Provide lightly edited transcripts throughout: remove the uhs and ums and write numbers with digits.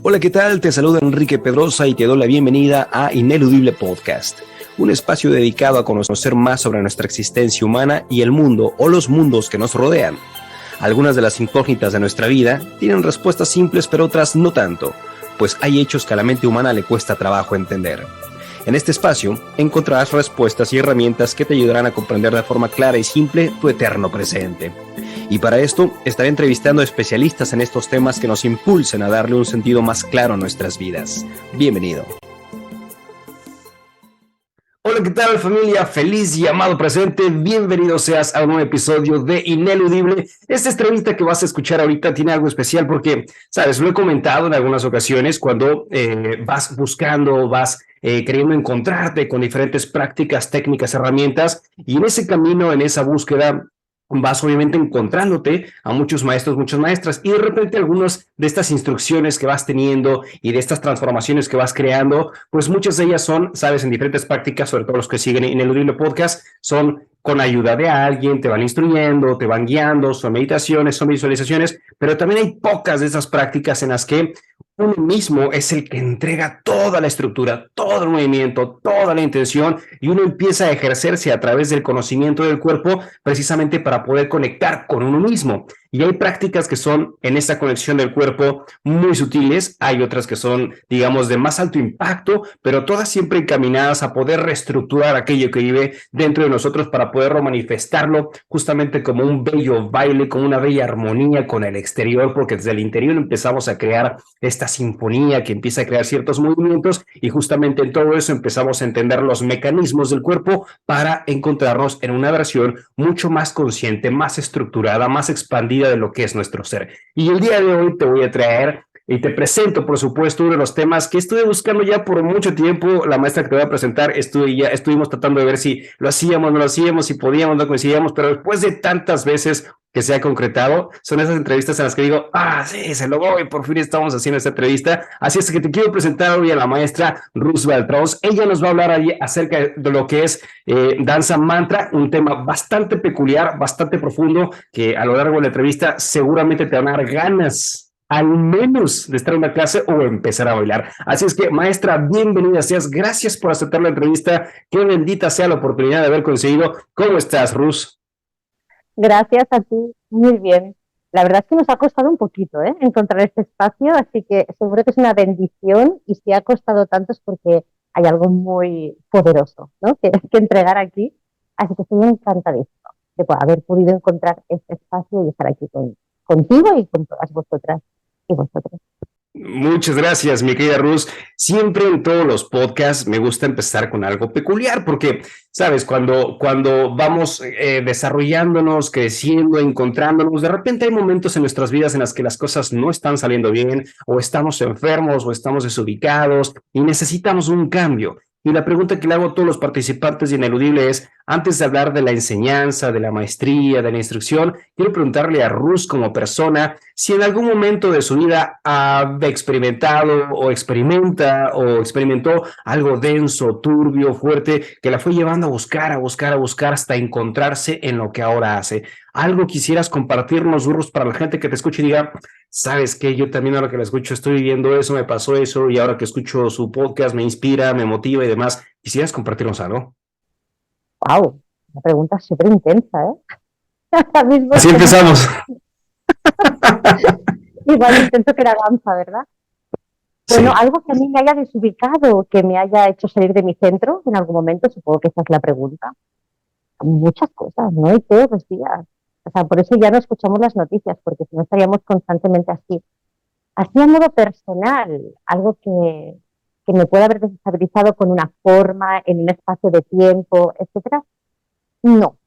Hola, ¿qué tal? Te saluda Enrique Pedrosa y te doy la bienvenida a Ineludible Podcast, un espacio dedicado a conocer más sobre nuestra existencia humana y el mundo o los mundos que nos rodean. Algunas de las incógnitas de nuestra vida tienen respuestas simples, pero otras no tanto, pues hay hechos que a la mente humana le cuesta trabajo entender. En este espacio encontrarás respuestas y herramientas que te ayudarán a comprender de forma clara y simple tu eterno presente. Y para esto estaré entrevistando a especialistas en estos temas que nos impulsen a darle un sentido más claro a nuestras vidas. Bienvenido. Hola, ¿qué tal, familia? Feliz y amado presente. Bienvenido seas a un nuevo episodio de Ineludible. Esta entrevista que vas a escuchar ahorita tiene algo especial porque, sabes, lo he comentado en algunas ocasiones cuando vas buscando, queriendo encontrarte con diferentes prácticas, técnicas, herramientas, y en ese camino, en esa búsqueda, vas obviamente encontrándote a muchos maestros, muchas maestras, y de repente algunas de estas instrucciones que vas teniendo y de estas transformaciones que vas creando, pues muchas de ellas son, sabes, en diferentes prácticas, sobre todo los que siguen Ineludible Podcast, son con ayuda de alguien, te van instruyendo, te van guiando, son meditaciones, son visualizaciones, pero también hay pocas de esas prácticas en las que uno mismo es el que entrega toda la estructura, todo el movimiento, toda la intención, y uno empieza a ejercerse a través del conocimiento del cuerpo precisamente para poder conectar con uno mismo. Y hay prácticas que son en esa conexión del cuerpo muy sutiles, hay otras que son, digamos, de más alto impacto, pero todas siempre encaminadas a poder reestructurar aquello que vive dentro de nosotros para poderlo manifestarlo justamente como un bello baile, como una bella armonía con el exterior, porque desde el interior empezamos a crear esta sinfonía que empieza a crear ciertos movimientos, y justamente en todo eso empezamos a entender los mecanismos del cuerpo para encontrarnos en una versión mucho más consciente, más estructurada, más expandida de lo que es nuestro ser. Y el día de hoy te voy a traer y te presento, por supuesto, uno de los temas que estuve buscando ya por mucho tiempo. La maestra que te voy a presentar, estuvimos tratando de ver si lo hacíamos, no lo hacíamos, si podíamos, no coincidíamos, pero después de tantas veces que se ha concretado, son esas entrevistas en las que digo, sí, se logró y por fin estamos haciendo esta entrevista. Así es que te quiero presentar hoy a la maestra Ruth Beltrós. Ella nos va a hablar acerca de lo que es danza mantra, un tema bastante peculiar, bastante profundo, que a lo largo de la entrevista seguramente te van a dar ganas al menos de estar en una clase o empezar a bailar. Así es que, maestra, bienvenida seas. Gracias por aceptar la entrevista. Qué bendita sea la oportunidad de haber conseguido. ¿Cómo estás, Ruth? Gracias a ti, muy bien. La verdad es que nos ha costado un poquito, encontrar este espacio, así que seguro que es una bendición, y si ha costado tanto es porque hay algo muy poderoso, ¿no?, que entregar aquí. Así que estoy encantadísima de haber podido encontrar este espacio y estar aquí contigo y con todas vosotras y vosotros. Muchas gracias, mi querida Ruth. Siempre en todos los podcasts me gusta empezar con algo peculiar porque, sabes, cuando vamos desarrollándonos, creciendo, encontrándonos, de repente hay momentos en nuestras vidas en las que las cosas no están saliendo bien, o estamos enfermos, o estamos desubicados y necesitamos un cambio. Y la pregunta que le hago a todos los participantes de Ineludible es, antes de hablar de la enseñanza, de la maestría, de la instrucción, quiero preguntarle a Ruth como persona si en algún momento de su vida ha experimentado o experimenta o experimentó algo denso, turbio, fuerte, que la fue llevando a buscar hasta encontrarse en lo que ahora hace. ¿Algo quisieras compartirnos, Ruth, para la gente que te escuche y diga, sabes qué, yo también ahora que la escucho estoy viviendo eso, me pasó eso, y ahora que escucho su podcast me inspira, me motiva y demás? ¿Quisieras compartirnos algo? ¡Wow! Una pregunta súper intensa, Ahora mismo Así empezamos. igual intento que la danza, ¿verdad? Bueno, Sí. algo que a mí me haya desubicado, que me haya hecho salir de mi centro en algún momento, supongo que esa es la pregunta. Muchas cosas, ¿no? Y todos los días. O sea, por eso ya no escuchamos las noticias, porque si no estaríamos constantemente así. Así a modo personal, algo que me puede haber desestabilizado con una forma, en un espacio de tiempo, etcétera. No.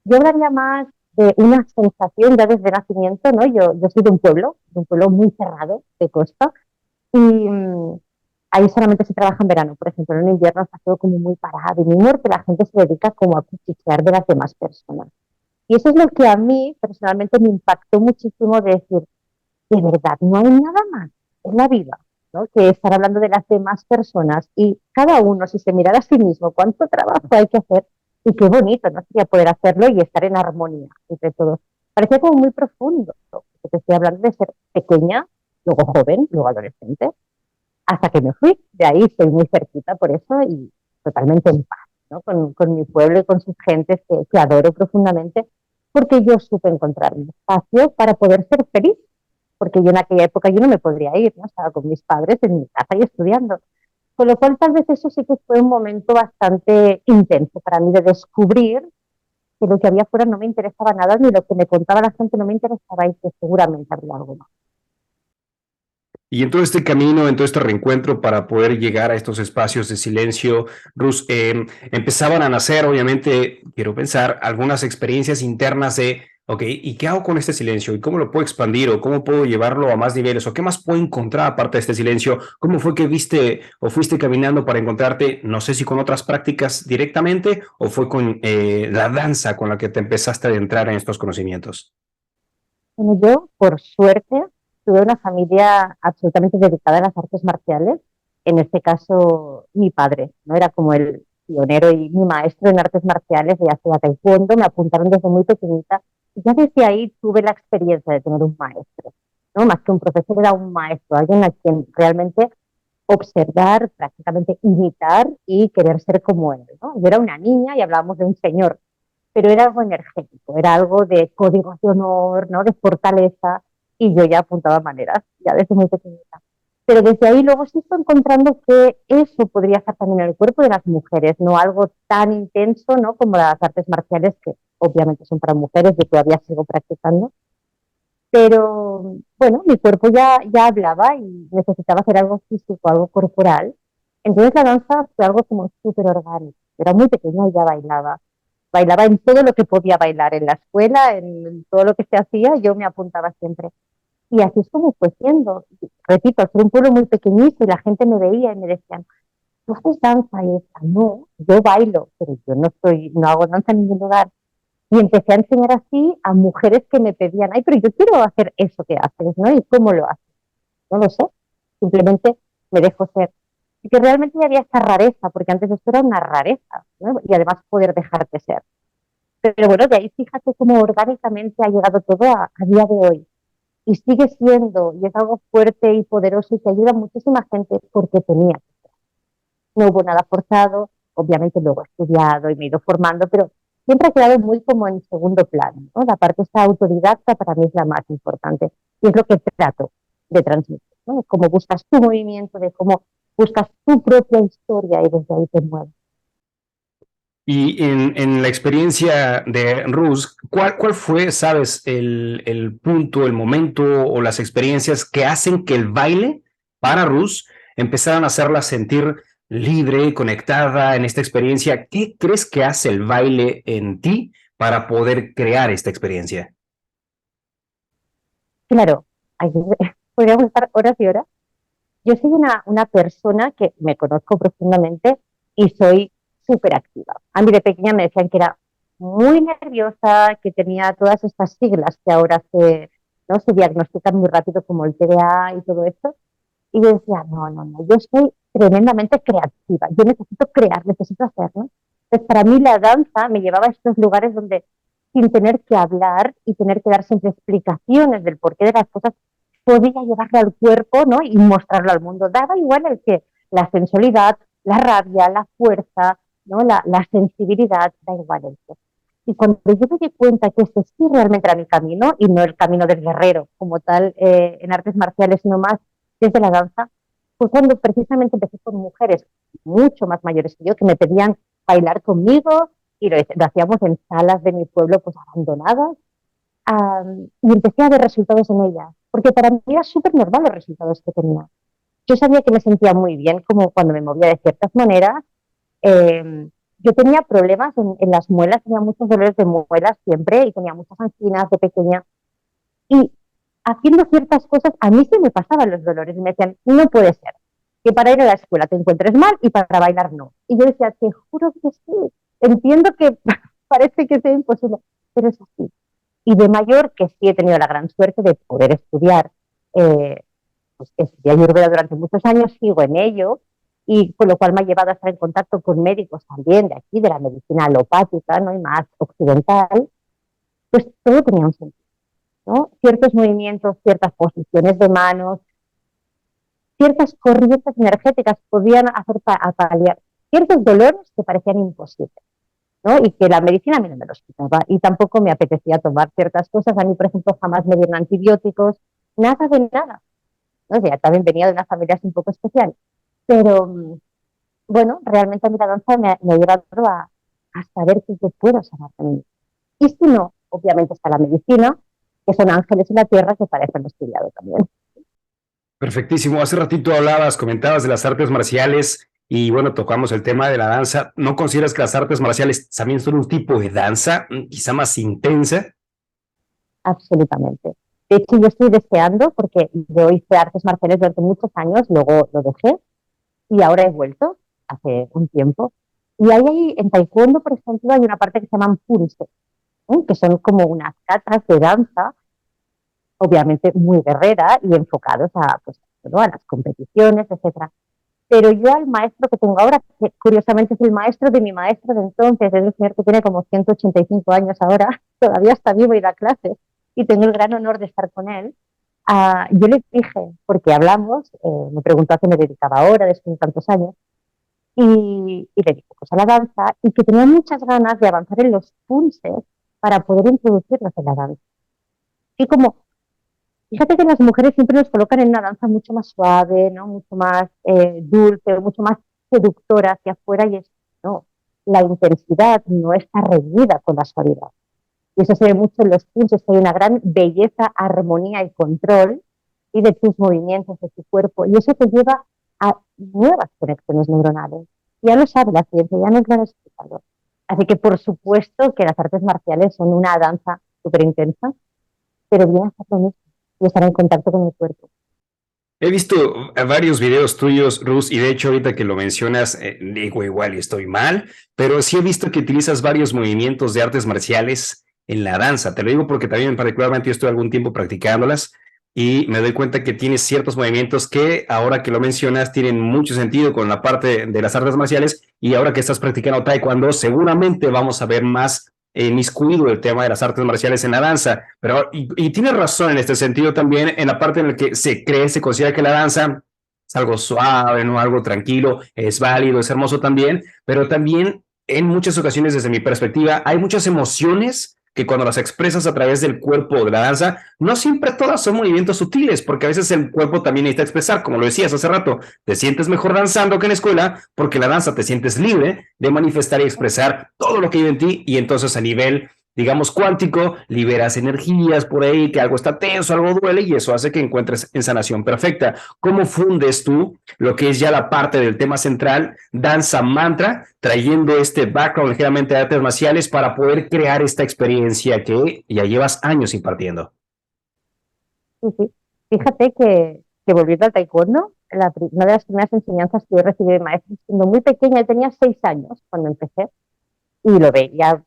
Yo hablaría más de una sensación ya desde nacimiento, ¿no? Yo soy de un pueblo muy cerrado, de costa, y ahí solamente se trabaja en verano. Por ejemplo, en invierno está todo como muy parado y muy muerto, la gente se dedica como a cuchichear de las demás personas. Y eso es lo que a mí personalmente me impactó muchísimo, de decir, de verdad, no hay nada más en la vida, ¿no?, que estar hablando de las demás personas, y cada uno, si se mirara a sí mismo, cuánto trabajo hay que hacer, y qué bonito, ¿no?, sería poder hacerlo y estar en armonía entre todos. Parecía como muy profundo, porque te estoy hablando de ser pequeña, luego joven, luego adolescente, hasta que me fui. De ahí estoy muy cerquita por eso y totalmente en paz, ¿no? Con mi pueblo y con sus gentes que adoro profundamente, porque yo supe encontrar un espacio para poder ser feliz, porque yo en aquella época yo no me podría ir, ¿no? Estaba con mis padres en mi casa y estudiando. Con lo cual tal vez eso sí que fue un momento bastante intenso para mí de descubrir que lo que había fuera no me interesaba nada, ni lo que me contaba la gente no me interesaba y que seguramente habría algo más. Y en todo este camino, en todo este reencuentro para poder llegar a estos espacios de silencio, Rus, empezaban a nacer, obviamente, quiero pensar, algunas experiencias internas de, ok, ¿y qué hago con este silencio? ¿Y cómo lo puedo expandir? ¿O cómo puedo llevarlo a más niveles? ¿O qué más puedo encontrar aparte de este silencio? ¿Cómo fue que viste o fuiste caminando para encontrarte, no sé si con otras prácticas directamente o fue con la danza con la que te empezaste a adentrar en estos conocimientos? Bueno, yo, por suerte, tuve una familia absolutamente dedicada a las artes marciales. En este caso, mi padre, ¿no? Era como el pionero y mi maestro en artes marciales, de hacía taekwondo, me apuntaron desde muy pequeñita. Y ya desde ahí tuve la experiencia de tener un maestro, ¿no? Más que un profesor, era un maestro, alguien a quien realmente observar, prácticamente imitar y querer ser como él, ¿no? Yo era una niña y hablábamos de un señor, pero era algo energético, era algo de códigos de honor, ¿no? De fortaleza, y yo ya apuntaba maneras, ya desde muy pequeñita. Pero desde ahí luego sí estoy encontrando que eso podría estar también en el cuerpo de las mujeres, no algo tan intenso, ¿no? Como las artes marciales, que obviamente son para mujeres, yo todavía sigo practicando, pero bueno, mi cuerpo ya hablaba y necesitaba hacer algo físico, algo corporal. Entonces la danza fue algo como súper orgánico. Era muy pequeña y ya bailaba. Bailaba en todo lo que podía bailar, en la escuela, en todo lo que se hacía, yo me apuntaba siempre. Y así es como fue siendo. Repito, al ser un pueblo muy pequeñito y la gente me veía y me decían, ¿tú haces danza? Y esta, no, yo bailo, pero yo no hago danza en ningún lugar. Y empecé a enseñar así a mujeres que me pedían, ay, pero yo quiero hacer eso que haces, ¿no? ¿Y cómo lo haces? No lo sé, simplemente me dejo ser. Y que realmente ya había esta rareza, porque antes esto era una rareza, ¿no? Y además poder dejarte ser. Pero bueno, de ahí fíjate cómo orgánicamente ha llegado todo a día de hoy. Y sigue siendo, y es algo fuerte y poderoso y que ayuda a muchísima gente porque tenía. No hubo nada forzado, obviamente luego he estudiado y me he ido formando, pero siempre ha quedado muy como en segundo plano, ¿no? La parte esta autodidacta para mí es la más importante y es lo que trato de transmitir, ¿no? Es como buscas tu movimiento, de cómo buscas tu propia historia y desde ahí te mueves. Y en la experiencia de Rus, ¿cuál fue, sabes, el punto, el momento o las experiencias que hacen que el baile para Rus empezaran a hacerla sentir libre, conectada en esta experiencia? ¿Qué crees que hace el baile en ti para poder crear esta experiencia? Claro, ahí podríamos estar horas y horas. Yo soy una persona que me conozco profundamente y soy súper activa. A mí de pequeña me decían que era muy nerviosa, que tenía todas estas siglas que ahora ¿no? Se diagnostican muy rápido como el TDA y todo esto. Y yo decía, no, no, no, yo soy tremendamente creativa, yo necesito crear, necesito hacer, ¿no? Entonces, para mí la danza me llevaba a estos lugares donde, sin tener que hablar y tener que dar siempre explicaciones del porqué de las cosas, podía llevarlo al cuerpo, ¿no? Y mostrarlo al mundo. Daba igual el que la sensualidad, la rabia, la fuerza, ¿no? La sensibilidad, da igual el que. Y cuando yo me di cuenta que ese sí realmente era mi camino y no el camino del guerrero como tal en artes marciales, sino más desde la danza, fue cuando precisamente empecé con mujeres mucho más mayores que yo, que me pedían bailar conmigo y lo hacíamos en salas de mi pueblo pues abandonadas, y empecé a ver resultados en ellas, porque para mí era súper normal los resultados que tenía. Yo sabía que me sentía muy bien como cuando me movía de ciertas maneras. Yo tenía problemas en las muelas, tenía muchos dolores de muelas siempre y tenía muchas anginas de pequeña. Y haciendo ciertas cosas, a mí se me pasaban los dolores y me decían, no puede ser que para ir a la escuela te encuentres mal y para bailar no. Y yo decía, te juro que sí, entiendo que parece que sea imposible, pero es así. Y de mayor, que sí he tenido la gran suerte de poder estudiar, pues estudié Ayurveda durante muchos años, sigo en ello, y con lo cual me ha llevado a estar en contacto con médicos también de aquí, de la medicina alopática, ¿no? Y más occidental, pues todo tenía un sentido, ¿no? Ciertos movimientos, ciertas posiciones de manos, ciertas corrientes energéticas podían hacer paliar ciertos dolores que parecían imposibles, ¿no? Y que la medicina a mí no me los quitaba y tampoco me apetecía tomar ciertas cosas. A mí, por ejemplo, jamás me dieron antibióticos, nada de nada, ¿no? O sea, también venía de una familia así un poco especial. Pero, bueno, realmente a mí la danza me ha llevado a saber que yo puedo sanar de mí. Y si no, obviamente está la medicina, que son ángeles en la tierra que para eso han estudiado también. Perfectísimo. Hace ratito hablabas, comentabas de las artes marciales y bueno, tocamos el tema de la danza. ¿No consideras que las artes marciales también son un tipo de danza, quizá más intensa? Absolutamente. De hecho, yo estoy deseando, porque yo hice artes marciales durante muchos años, luego lo dejé y ahora he vuelto hace un tiempo. Y ahí en taekwondo, por ejemplo, hay una parte que se llaman punse, que son como unas catas de danza, obviamente muy guerrera y enfocados a, pues, ¿no? a las competiciones, etcétera. Pero yo al maestro que tengo ahora, que curiosamente es el maestro de mi maestro de entonces, es un señor que tiene como 185 años ahora, todavía está vivo y da clases, y tengo el gran honor de estar con él. Yo le dije, porque hablamos, me preguntó a qué me dedicaba ahora, después de tantos años, y le dije pues a la danza, y que tenía muchas ganas de avanzar en los punses para poder introducirlos en la danza. Y como, fíjate que las mujeres siempre nos colocan en una danza mucho más suave, ¿no? Mucho más dulce, mucho más seductora hacia afuera, y es, no, la intensidad no está reñida con la suavidad. Y eso se ve mucho en los punches, que hay una gran belleza, armonía y control y de tus movimientos, de tu cuerpo. Y eso te lleva a nuevas conexiones neuronales. Ya lo sabe la ciencia, ya nos lo han explicado. Así que por supuesto que las artes marciales son una danza súper intensa, pero viene a hacer lo mismo y estar en contacto con el cuerpo. He visto varios videos tuyos, Rus, y de hecho ahorita que lo mencionas, digo igual y estoy mal, pero sí he visto que utilizas varios movimientos de artes marciales en la danza. Te lo digo porque también particularmente yo estoy algún tiempo practicándolas y me doy cuenta que tienes ciertos movimientos que ahora que lo mencionas tienen mucho sentido con la parte de las artes marciales y ahora que estás practicando taekwondo seguramente vamos a ver más inmiscuido el tema de las artes marciales en la danza, pero y tienes razón en este sentido también, en la parte en la que se cree, se considera que la danza es algo suave, ¿no? Algo tranquilo, es válido, es hermoso también, pero también en muchas ocasiones, desde mi perspectiva, hay muchas emociones que cuando las expresas a través del cuerpo de la danza, no siempre todas son movimientos sutiles, porque a veces el cuerpo también necesita expresar, como lo decías hace rato, te sientes mejor danzando que en la escuela, porque la danza te sientes libre de manifestar y expresar todo lo que hay en ti, y entonces a nivel, digamos, cuántico, liberas energías por ahí, que algo está tenso, algo duele, y eso hace que encuentres en sanación perfecta. ¿Cómo fundes tú lo que es ya la parte del tema central, danza mantra, trayendo este background ligeramente de artes marciales para poder crear esta experiencia que ya llevas años impartiendo? Sí, sí. Fíjate que volviendo al taekwondo, una de las primeras enseñanzas que yo recibí de maestro siendo muy pequeña, yo tenía 6 años cuando empecé, y lo venía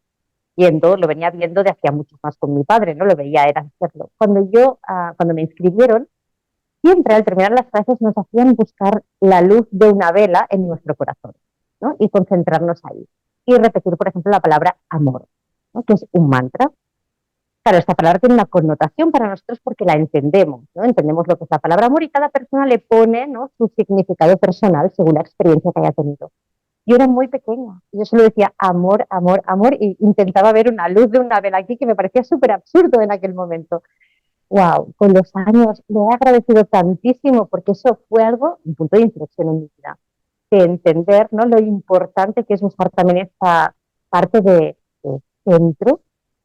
viendo de hacía muchos más con mi padre, ¿no? Lo veía era hacerlo. Cuando me inscribieron, siempre al terminar las clases nos hacían buscar la luz de una vela en nuestro corazón, ¿no? Y concentrarnos ahí. Y repetir, por ejemplo, la palabra amor, ¿no? Que es un mantra. Claro, esta palabra tiene una connotación para nosotros porque la entendemos, ¿no? Entendemos lo que es la palabra amor y cada persona le pone, ¿no? su significado personal según la experiencia que haya tenido. Yo era muy pequeña, yo solo decía amor, amor, amor y intentaba ver una luz de una vela aquí que me parecía súper absurdo en aquel momento. Wow, con los años le he agradecido tantísimo porque eso fue algo, un punto de inflexión en mi vida, de entender, ¿no? Lo importante que es buscar también esta parte de centro,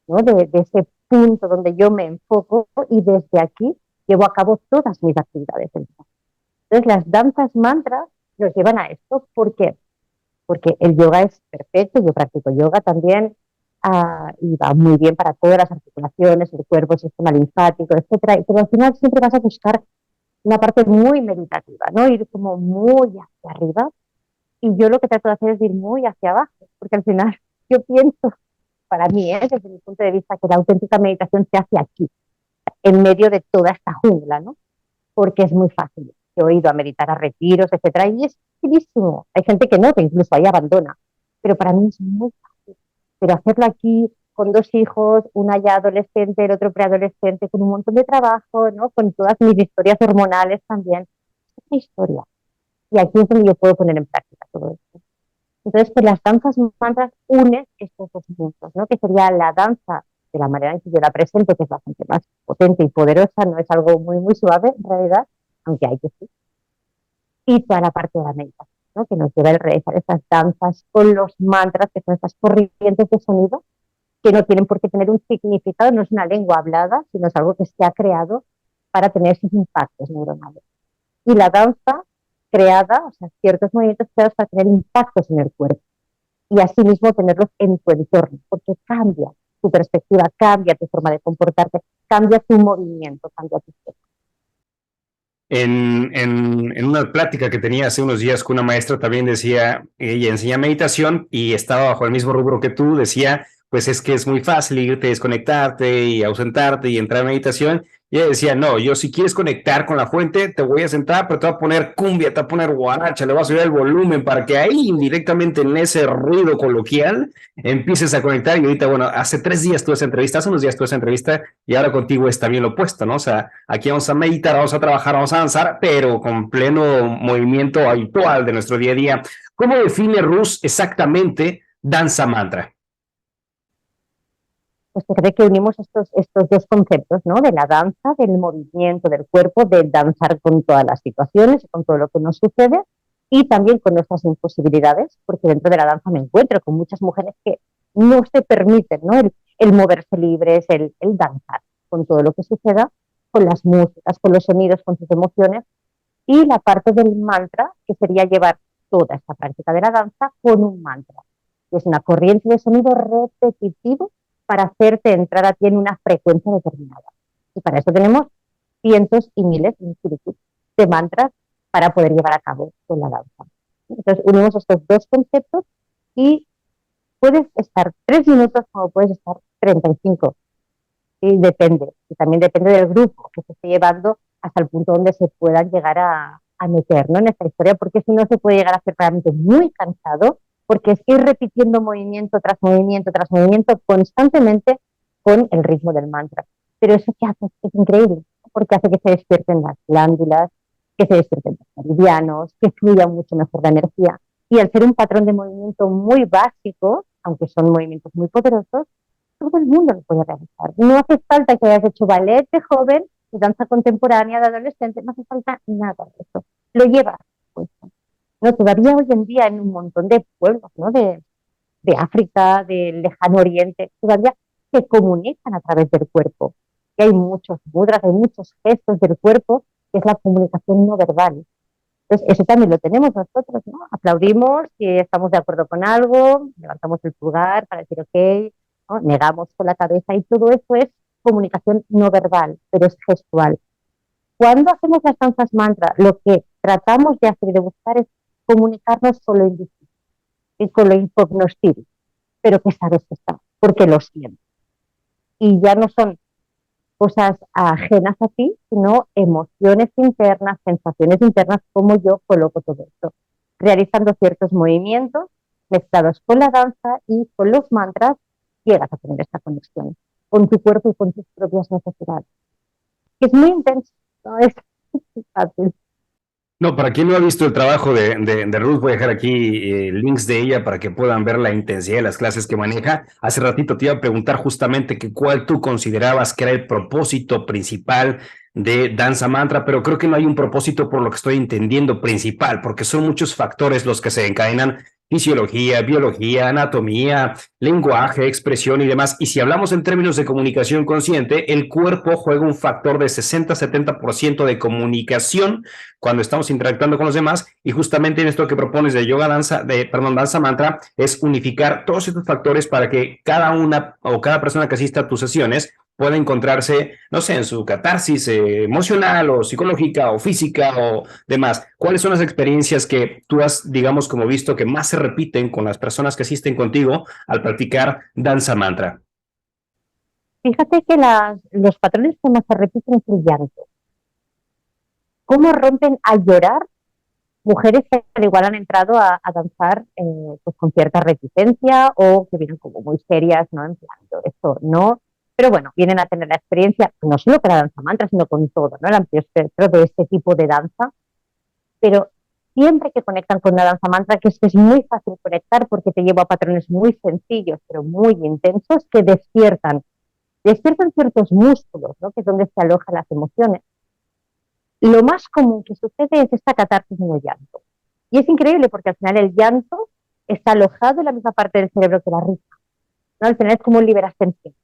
¿no? De ese punto donde yo me enfoco y desde aquí llevo a cabo todas mis actividades. Entonces las danzas mantras nos llevan a esto. ¿Por qué? Porque el yoga es perfecto, yo practico yoga también, y va muy bien para todas las articulaciones, el cuerpo, el sistema linfático, etcétera, pero al final siempre vas a buscar una parte muy meditativa, ¿no? Ir como muy hacia arriba, y yo lo que trato de hacer es ir muy hacia abajo, porque al final yo pienso, para mí, desde mi punto de vista, que la auténtica meditación se hace aquí, en medio de toda esta jungla, ¿no? Porque es muy fácil. Yo he ido a meditar a retiros, etcétera, y es facilísimo. Hay gente que no, que incluso ahí abandona, pero para mí es muy fácil. Pero hacerlo aquí con 2 hijos, una ya adolescente, el otro preadolescente, con un montón de trabajo, ¿no? Con todas mis historias hormonales también, es mucha historia. Y aquí es donde yo puedo poner en práctica todo esto. Entonces, pues las danzas mantras unen estos dos puntos, ¿no? Que sería la danza de la manera en que yo la presento, que es bastante más potente y poderosa, no es algo muy, muy suave en realidad, aunque hay que sí. Y toda la parte de la meditación, ¿no? Que nos lleva a realizar estas danzas con los mantras, que son estas corrientes de sonido, que no tienen por qué tener un significado, no es una lengua hablada, sino es algo que se ha creado para tener esos impactos neuronales. Y la danza creada, o sea, ciertos movimientos creados para tener impactos en el cuerpo y asimismo tenerlos en tu entorno, porque cambia tu perspectiva, cambia tu forma de comportarte, cambia tu movimiento, cambia tu cuerpo. En una plática que tenía hace unos días con una maestra también decía, ella enseña meditación y estaba bajo el mismo rubro que tú, decía, pues es que es muy fácil irte, desconectarte y ausentarte y entrar en meditación. Y ella decía, no, yo si quieres conectar con la fuente, te voy a sentar, pero te voy a poner cumbia, te voy a poner guaracha, le voy a subir el volumen para que ahí indirectamente en ese ruido coloquial empieces a conectar. Y ahorita, bueno, hace 3 días tuve esa entrevista, hace unos días tuve esa entrevista y ahora contigo está bien lo opuesto, ¿no? O sea, aquí vamos a meditar, vamos a trabajar, vamos a avanzar, pero con pleno movimiento habitual de nuestro día a día. ¿Cómo define Rus exactamente danza mantra? Pues fíjate que unimos estos dos conceptos, ¿no? De la danza, del movimiento del cuerpo, de danzar con todas las situaciones, con todo lo que nos sucede, y también con nuestras imposibilidades, porque dentro de la danza me encuentro con muchas mujeres que no se permiten, ¿no? El moverse libres, el danzar con todo lo que suceda, con las músicas, con los sonidos, con sus emociones, y la parte del mantra, que sería llevar toda esta práctica de la danza con un mantra, que es una corriente de sonido repetitivo para hacerte entrar a ti en una frecuencia determinada. Y para eso tenemos cientos y miles de mantras para poder llevar a cabo con la danza. Entonces unimos estos dos conceptos y puedes estar 3 minutos como puedes estar 35. Y depende. Y también depende del grupo que se esté llevando hasta el punto donde se puedan llegar a meter, ¿no? En esta historia, porque si no se puede llegar a ser realmente muy cansado, porque es ir repitiendo movimiento tras movimiento tras movimiento constantemente con el ritmo del mantra. Pero eso que hace es increíble, porque hace que se despierten las glándulas, que se despierten los meridianos, que fluya mucho mejor la energía. Y al ser un patrón de movimiento muy básico, aunque son movimientos muy poderosos, todo el mundo lo puede realizar. No hace falta que hayas hecho ballet de joven y danza contemporánea de adolescente, no hace falta nada de eso. Lo llevas puesto. ¿No? Todavía hoy en día en un montón de pueblos, ¿no? de África, del lejano oriente, todavía se comunican a través del cuerpo. Y hay muchos mudras, hay muchos gestos del cuerpo, que es la comunicación no verbal. Entonces, eso también lo tenemos nosotros, ¿no? Aplaudimos si estamos de acuerdo con algo, levantamos el pulgar para decir ok, ¿no? Negamos con la cabeza y todo eso es comunicación no verbal, pero es gestual. Cuando hacemos las danzas mantra, lo que tratamos de hacer y de buscar es comunicarnos con lo invisible y con lo incognoscible, pero que sabes que está, porque lo sientes. Y ya no son cosas ajenas a ti, sino emociones internas, sensaciones internas, como yo coloco todo esto, realizando ciertos movimientos mezclados con la danza y con los mantras, llegas a tener esta conexión con tu cuerpo y con tus propias necesidades. Es muy intenso, no es fácil. No, para quien no ha visto el trabajo de Ruth, voy a dejar aquí links de ella para que puedan ver la intensidad de las clases que maneja. Hace ratito te iba a preguntar justamente que cuál tú considerabas que era el propósito principal de Danza Mantra, pero creo que no hay un propósito por lo que estoy entendiendo principal, porque son muchos factores los que se encadenan: fisiología, biología, anatomía, lenguaje, expresión y demás. Y si hablamos en términos de comunicación consciente, el cuerpo juega un factor de 60-70% de comunicación cuando estamos interactuando con los demás, y justamente en esto que propones de danza mantra, es unificar todos estos factores para que cada una o cada persona que asista a tus sesiones pueda encontrarse, no sé, en su catarsis emocional o psicológica o física o demás. ¿Cuáles son las experiencias que tú has, digamos, como visto que más se repiten con las personas que asisten contigo al practicar danza mantra? Fíjate que los patrones que más se repiten es el llanto. ¿Cómo rompen a llorar mujeres que al igual han entrado a danzar pues con cierta reticencia o que vienen como muy serias, ¿no? En plan, esto no. Pero bueno, vienen a tener la experiencia, no solo con la danza mantra, sino con todo, ¿no? El amplio espectro de este tipo de danza. pero siempre que conectan con una danza mantra, que es muy fácil conectar porque te lleva a patrones muy sencillos, pero muy intensos, que despiertan ciertos músculos, ¿no? Que es donde se alojan las emociones. Lo más común que sucede es esta catarsis en el llanto. Y es increíble porque al final el llanto está alojado en la misma parte del cerebro que la risa, ¿no? Al final es como liberar tensión.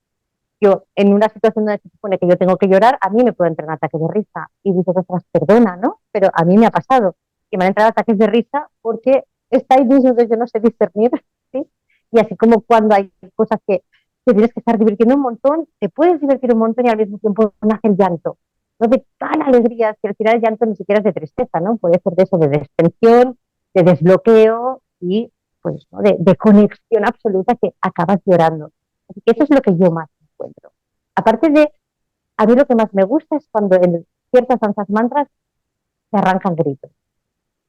Yo, en una situación donde se supone que yo tengo que llorar, a mí me puede entrar un ataque de risa. Y dices, ostras, perdona, ¿no? Pero a mí me ha pasado que me han entrado ataques de risa porque está ahí mismo, entonces yo no sé discernir, ¿sí? Y así como cuando hay cosas que te tienes que estar divirtiendo un montón, te puedes divertir un montón y al mismo tiempo nace el llanto. No de tal alegría, que al final el llanto ni siquiera es de tristeza, ¿no? Puede ser de eso, de destensión, de desbloqueo y pues, ¿no? de conexión absoluta que acabas llorando. Así que eso es lo que yo más encuentro. Aparte de, a mí lo que más me gusta es cuando en ciertas danzas mantras se arrancan gritos.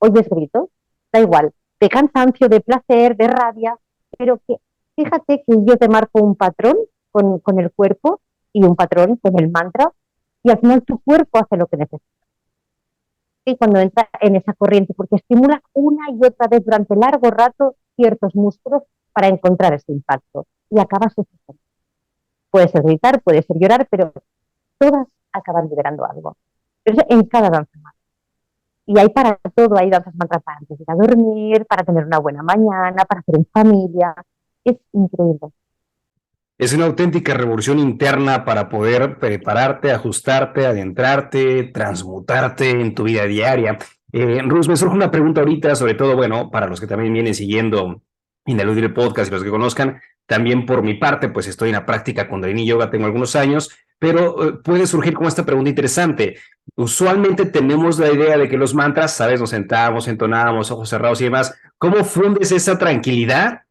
Oyes gritos, da igual, de cansancio, de placer, de rabia, pero que fíjate que yo te marco un patrón con el cuerpo y un patrón con el mantra y al final tu cuerpo hace lo que necesita. Y cuando entra en esa corriente, porque estimulas una y otra vez durante largo rato ciertos músculos para encontrar ese impacto y acabas sucediendo. Puede ser gritar, puede ser llorar, pero todas acaban liberando algo. Pero eso en cada danza mantra. Y hay para todo, hay danzas mantras para antes de ir a dormir, para tener una buena mañana, para hacer en familia. Es increíble. Es una auténtica revolución interna para poder prepararte, ajustarte, adentrarte, transmutarte en tu vida diaria. Rus, me surge una pregunta ahorita, sobre todo, bueno, para los que también vienen siguiendo Ineludible Podcast y los que conozcan, también por mi parte, pues estoy en la práctica Kundalini Yoga, tengo algunos años, pero puede surgir como esta pregunta interesante. Usualmente tenemos la idea de que los mantras, ¿sabes? Nos sentamos, entonamos, ojos cerrados y demás. ¿Cómo fundes esa tranquilidad?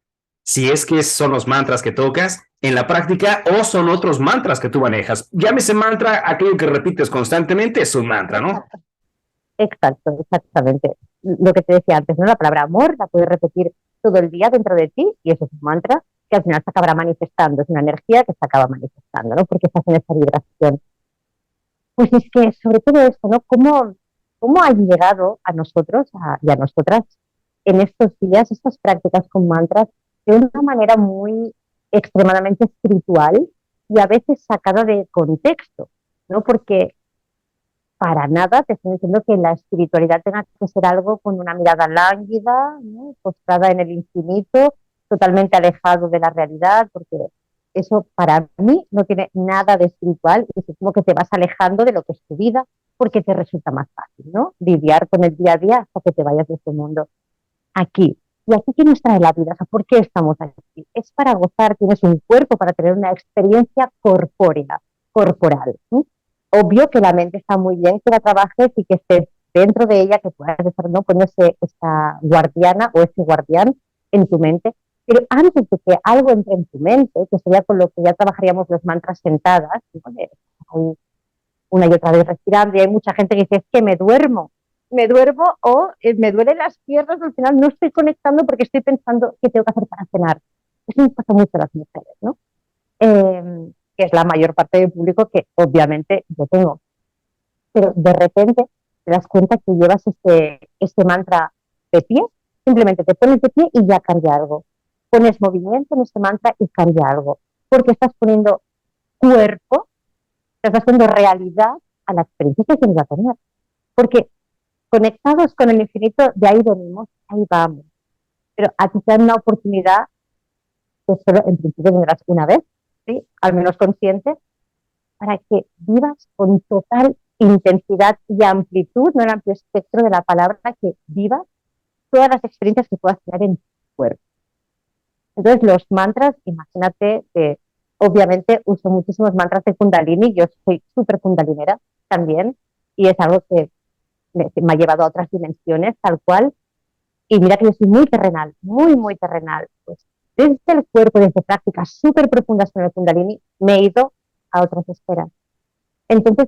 Si es que son los mantras que tocas en la práctica o son otros mantras que tú manejas. Llámese mantra, aquello que repites constantemente es un mantra, ¿no? Exacto, exactamente. Lo que te decía antes, ¿no? La palabra amor la puedes repetir todo el día dentro de ti y eso es un mantra que al final se acabará manifestando, es una energía que se acaba manifestando, ¿no? Porque estás en esa vibración. Pues es que sobre todo esto, ¿no? ¿Cómo ha llegado a nosotros y a nosotras en estos días estas prácticas con mantras de una manera muy extremadamente espiritual y a veces sacada de contexto, ¿no? Porque para nada te estoy diciendo que la espiritualidad tenga que ser algo con una mirada lánguida, ¿no? Postrada en el infinito, totalmente alejado de la realidad, porque eso para mí no tiene nada de espiritual y es como que te vas alejando de lo que es tu vida porque te resulta más fácil, ¿no? Lidiar con el día a día hasta que te vayas de este mundo. Aquí. ¿Y aquí qué nos trae la vida? O sea, ¿por qué estamos aquí? Es para gozar, tienes un cuerpo para tener una experiencia corpórea, corporal. ¿Sí? Obvio que la mente está muy bien que la trabajes y que estés dentro de ella, que puedas estar, ¿no? Poniéndose esta guardiana o ese guardián en tu mente. Pero antes de que algo entre en tu mente, que sería con lo que ya trabajaríamos los mantras sentadas, ¿no? Hay una y otra vez respirando, y hay mucha gente que dice, es que me duermo o me duelen las piernas, al final no estoy conectando porque estoy pensando qué tengo que hacer para cenar. Eso nos pasa mucho a las mujeres, ¿no? Que es la mayor parte del público que obviamente yo tengo. Pero de repente te das cuenta que llevas este mantra de pie, simplemente te pones de pie y ya cambia algo. Pones movimiento en ese mantra y cambia algo. Porque estás poniendo cuerpo, estás poniendo realidad a la experiencia que tienes que tener. Porque conectados con el infinito, de ahí venimos, ahí vamos. Pero a ti te dan una oportunidad que solo en principio tendrás una vez, ¿sí? Al menos consciente, para que vivas con total intensidad y amplitud, no el amplio espectro de la palabra, que vivas todas las experiencias que puedas tener en tu cuerpo. Entonces, los mantras, imagínate que obviamente uso muchísimos mantras de Kundalini, yo soy súper kundalinera también, y es algo que me ha llevado a otras dimensiones, tal cual. Y mira que yo soy muy terrenal, muy, muy terrenal. Pues desde el cuerpo, desde prácticas súper profundas con el Kundalini, me he ido a otras esferas. Entonces,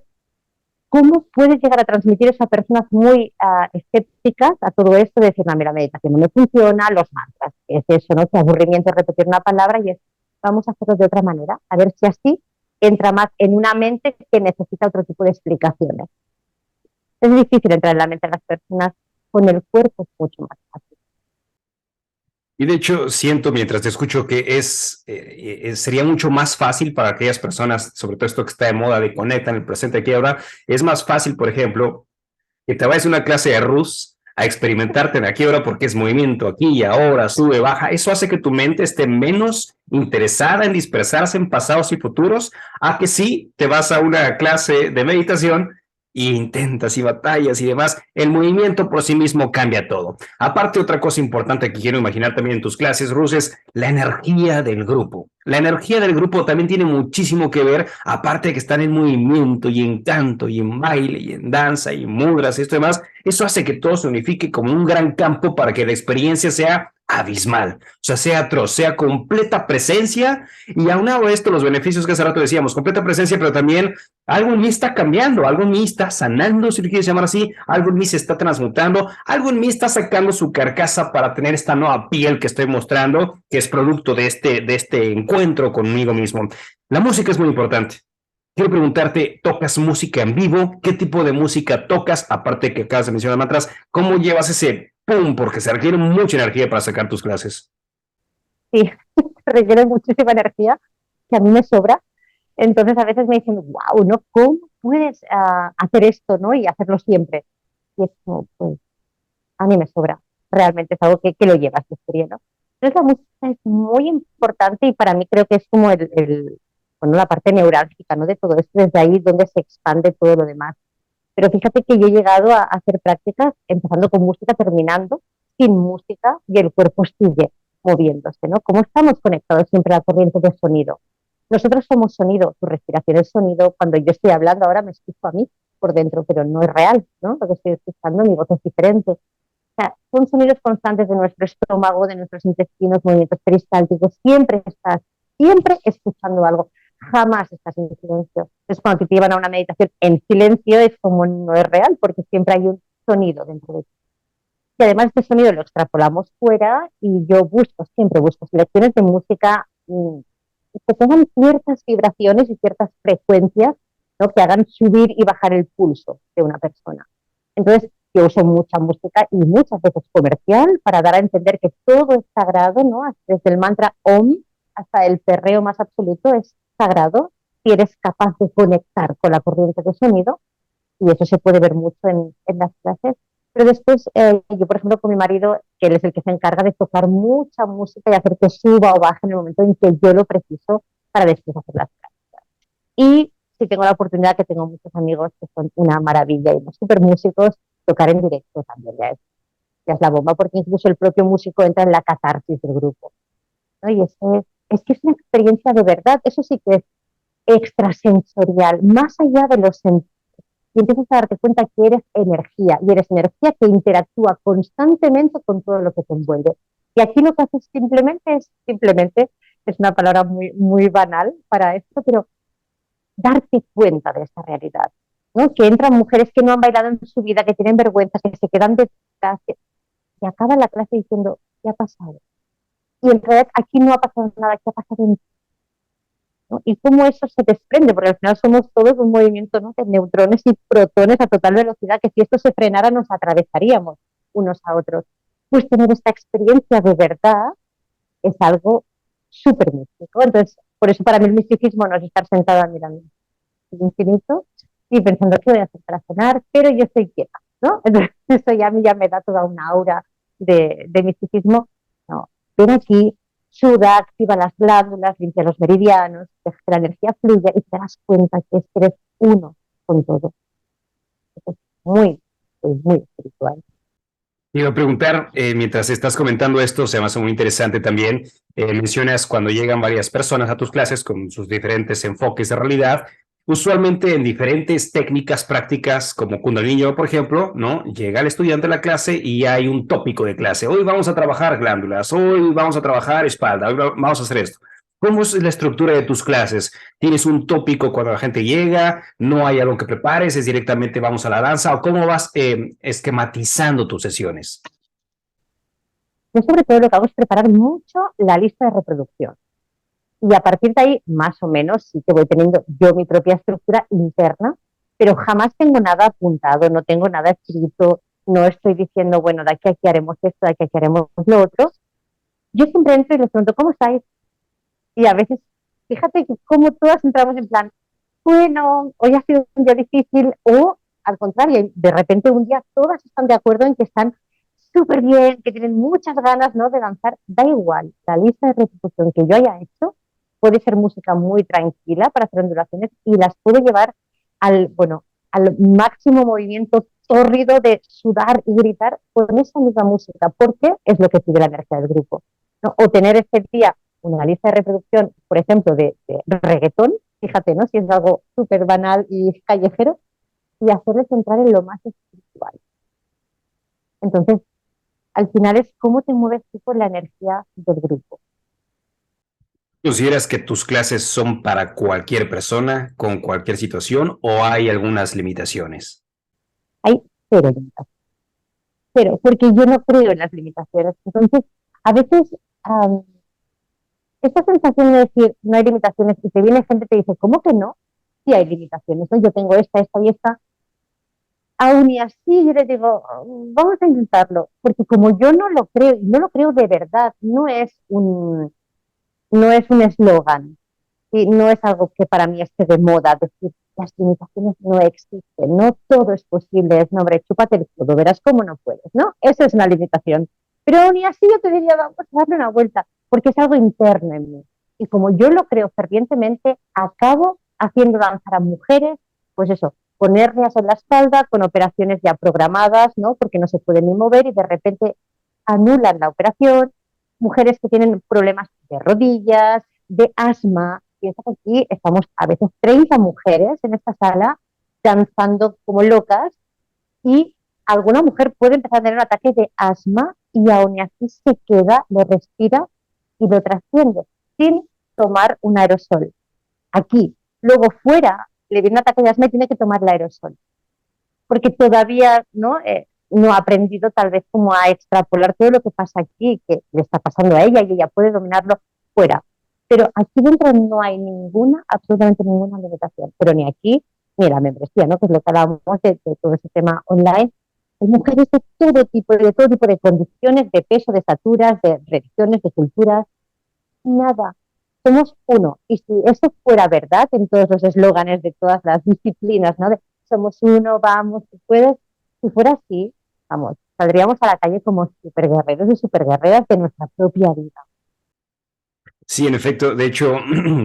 ¿cómo puedes llegar a transmitir eso a personas muy escépticas a todo esto de decir, no, mira, la meditación no me funciona, los mantras, es eso, ¿no? Que aburrimiento es repetir una palabra y es, vamos a hacerlo de otra manera, a ver si así entra más en una mente que necesita otro tipo de explicaciones. Es difícil entrar en la mente de las personas con el cuerpo es mucho más fácil. Y de hecho, siento mientras te escucho que sería mucho más fácil para aquellas personas, sobre todo esto que está de moda de conecta en el presente aquí y ahora, es más fácil, por ejemplo, que te vayas a una clase de Rus a experimentarte en aquí y ahora porque es movimiento aquí y ahora, sube, baja. Eso hace que tu mente esté menos interesada en dispersarse en pasados y futuros, a que sí te vas a una clase de meditación y intentas y batallas y demás, el movimiento por sí mismo cambia todo. Aparte, otra cosa importante que quiero imaginar también en tus clases, Rus, es la energía del grupo. La energía del grupo también tiene muchísimo que ver, aparte de que están en movimiento y en canto y en baile y en danza y en mudras y esto y demás, eso hace que todo se unifique como un gran campo para que la experiencia sea abismal, o sea, sea atroz, sea completa presencia y aunado a esto los beneficios que hace rato decíamos, completa presencia, pero también algo en mí está cambiando, algo en mí está sanando, si lo quieres llamar así, algo en mí se está transmutando, algo en mí está sacando su carcasa para tener esta nueva piel que estoy mostrando, que es producto de este encuentro conmigo mismo. La música es muy importante. Quiero preguntarte, ¿tocas música en vivo? ¿Qué tipo de música tocas? Aparte que acabas de mencionar mantras, ¿cómo llevas ese pum? Porque se requiere mucha energía para sacar tus clases. Sí, requiere muchísima energía, que a mí me sobra. Entonces a veces me dicen, wow, ¿no? ¿Cómo puedes hacer esto, ¿no? Y hacerlo siempre. Y es como, pues, a mí me sobra. Realmente es algo que lo llevas de serie, ¿no? Entonces la música es muy importante y para mí creo que es como bueno, la parte neurálgica, ¿no? De todo esto, desde ahí donde se expande todo lo demás. Pero fíjate que yo he llegado a hacer prácticas empezando con música, terminando sin música y el cuerpo sigue moviéndose, ¿no? Como estamos conectados siempre a la corriente de sonido. Nosotros somos sonido, tu respiración es sonido. Cuando yo estoy hablando ahora me escucho a mí por dentro, pero no es real, ¿no? Lo que estoy escuchando, mi voz es diferente. O sea, son sonidos constantes de nuestro estómago, de nuestros intestinos, movimientos peristálticos. Siempre estás, siempre escuchando algo. Jamás estás en silencio. Entonces, cuando te llevan a una meditación en silencio, es como no es real, porque siempre hay un sonido dentro de ti. Y además este sonido lo extrapolamos fuera y yo siempre busco selecciones de música que tengan ciertas vibraciones y ciertas frecuencias, ¿no? Que hagan subir y bajar el pulso de una persona. Entonces, yo uso mucha música y muchas veces comercial para dar a entender que todo es sagrado, ¿no? Desde el mantra Om hasta el perreo más absoluto es sagrado si eres capaz de conectar con la corriente de sonido, y eso se puede ver mucho en las clases. Pero después, yo por ejemplo con mi marido, que él es el que se encarga de tocar mucha música y hacer que suba o baje en el momento en que yo lo preciso para después hacer las prácticas. Y si tengo la oportunidad, que tengo muchos amigos que son una maravilla y unos súper músicos, tocar en directo también ya es la bomba, porque incluso el propio músico entra en la catarsis del grupo, ¿no? Y es que es una experiencia de verdad, eso sí que es extrasensorial, más allá de los sentidos, y empiezas a darte cuenta que eres energía, y eres energía que interactúa constantemente con todo lo que te envuelve. Y aquí lo que haces simplemente, es una palabra muy, muy banal para esto, pero darte cuenta de esa realidad, ¿no? Que entran mujeres que no han bailado en su vida, que tienen vergüenza, que se quedan detrás, y acaban la clase diciendo, ¿qué ha pasado? Y en realidad aquí no ha pasado nada, ¿qué ha pasado en ti? ¿No? Y cómo eso se desprende, porque al final somos todos un movimiento, ¿no? De neutrones y protones a total velocidad, que si esto se frenara nos atravesaríamos unos a otros. Pues tener esta experiencia de verdad es algo súper místico. Entonces, por eso para mí el misticismo no es estar sentada mirando el infinito y pensando qué voy a hacer para cenar, pero yo estoy quieta, ¿no? Entonces, eso ya a mí ya me da toda una aura de misticismo. No, ven aquí, suda, activa las glándulas, limpia los meridianos, deja que la energía fluya y te das cuenta que eres uno con todo. Es muy espiritual. Iba a preguntar, mientras estás comentando esto, se me hace muy interesante también, mencionas cuando llegan varias personas a tus clases con sus diferentes enfoques de realidad, usualmente en diferentes técnicas prácticas como Kundalini Yoga, por ejemplo, ¿no? Llega el estudiante a la clase y hay un tópico de clase. Hoy vamos a trabajar glándulas, hoy vamos a trabajar espalda, hoy vamos a hacer esto. ¿Cómo es la estructura de tus clases? ¿Tienes un tópico cuando la gente llega? ¿No hay algo que prepares? ¿Es directamente vamos a la danza? ¿O cómo vas esquematizando tus sesiones? Yo sobre todo lo que hago es preparar mucho la lista de reproducción. Y a partir de ahí, más o menos, sí que voy teniendo yo mi propia estructura interna, pero jamás tengo nada apuntado, no tengo nada escrito. no estoy diciendo, bueno, de aquí a aquí haremos esto, de aquí a aquí haremos lo otro. Yo siempre entro y les pregunto, ¿cómo estáis? Y a veces, fíjate que como todas entramos en plan, bueno, hoy ha sido un día difícil, o al contrario, de repente un día todas están de acuerdo en que están súper bien, que tienen muchas ganas, ¿no?, de danzar. Da igual, la lista de reproducción que yo haya hecho puede ser música muy tranquila para hacer ondulaciones y las puedo llevar bueno, al máximo movimiento tórrido de sudar y gritar con esa misma música, porque es lo que pide la energía del grupo, ¿no? O tener este día una lista de reproducción, por ejemplo, de reggaetón, fíjate, ¿no?, si es algo súper banal y callejero, y hacerles entrar en lo más espiritual. Entonces, al final es cómo te mueves tú con la energía del grupo. ¿Consideras que tus clases son para cualquier persona, con cualquier situación, o hay algunas limitaciones? Hay cero limitaciones, cero, porque yo no creo en las limitaciones. Entonces, a veces esta sensación de decir no hay limitaciones y te viene gente y te dice, ¿cómo que no? Sí hay limitaciones, ¿no? Yo tengo esta y esta. Aún y así yo les digo, vamos a intentarlo, porque como yo no lo creo, y no lo creo de verdad, no es un eslogan, y no es algo que para mí esté de moda, decir, las limitaciones no existen, no todo es posible, es, no, hombre, chúpate el codo, verás cómo no puedes, ¿no? Eso es una limitación. Pero aún y así yo te diría, vamos a darle una vuelta, porque es algo interno en mí. Y como yo lo creo fervientemente, acabo haciendo danzar a mujeres, pues eso, con hernias en la espalda, con operaciones ya programadas, ¿no?, porque no se pueden ni mover y de repente anulan la operación, mujeres que tienen problemas de rodillas, de asma. Piensa que aquí estamos a veces 30 mujeres en esta sala danzando como locas y alguna mujer puede empezar a tener un ataque de asma y aún así se queda, lo respira y lo trasciende sin tomar un aerosol. Aquí, luego fuera, le viene un ataque de asma y tiene que tomar el aerosol porque todavía no ha aprendido tal vez como a extrapolar todo lo que pasa aquí, que le está pasando a ella y ella puede dominarlo fuera. Pero aquí dentro no hay ninguna, absolutamente ninguna limitación, pero ni aquí ni en la membresía, ¿no?, que es lo que hablábamos de todo ese tema online. Hay mujeres de todo tipo de condiciones, de peso, de estaturas, de religiones, de culturas, nada. Somos uno. Y si eso fuera verdad en todos los eslóganes de todas las disciplinas, ¿no?, de somos uno, vamos, tú puedes, si fuera así, vamos, saldríamos a la calle como superguerreros y superguerreras de nuestra propia vida. Sí, en efecto. De hecho,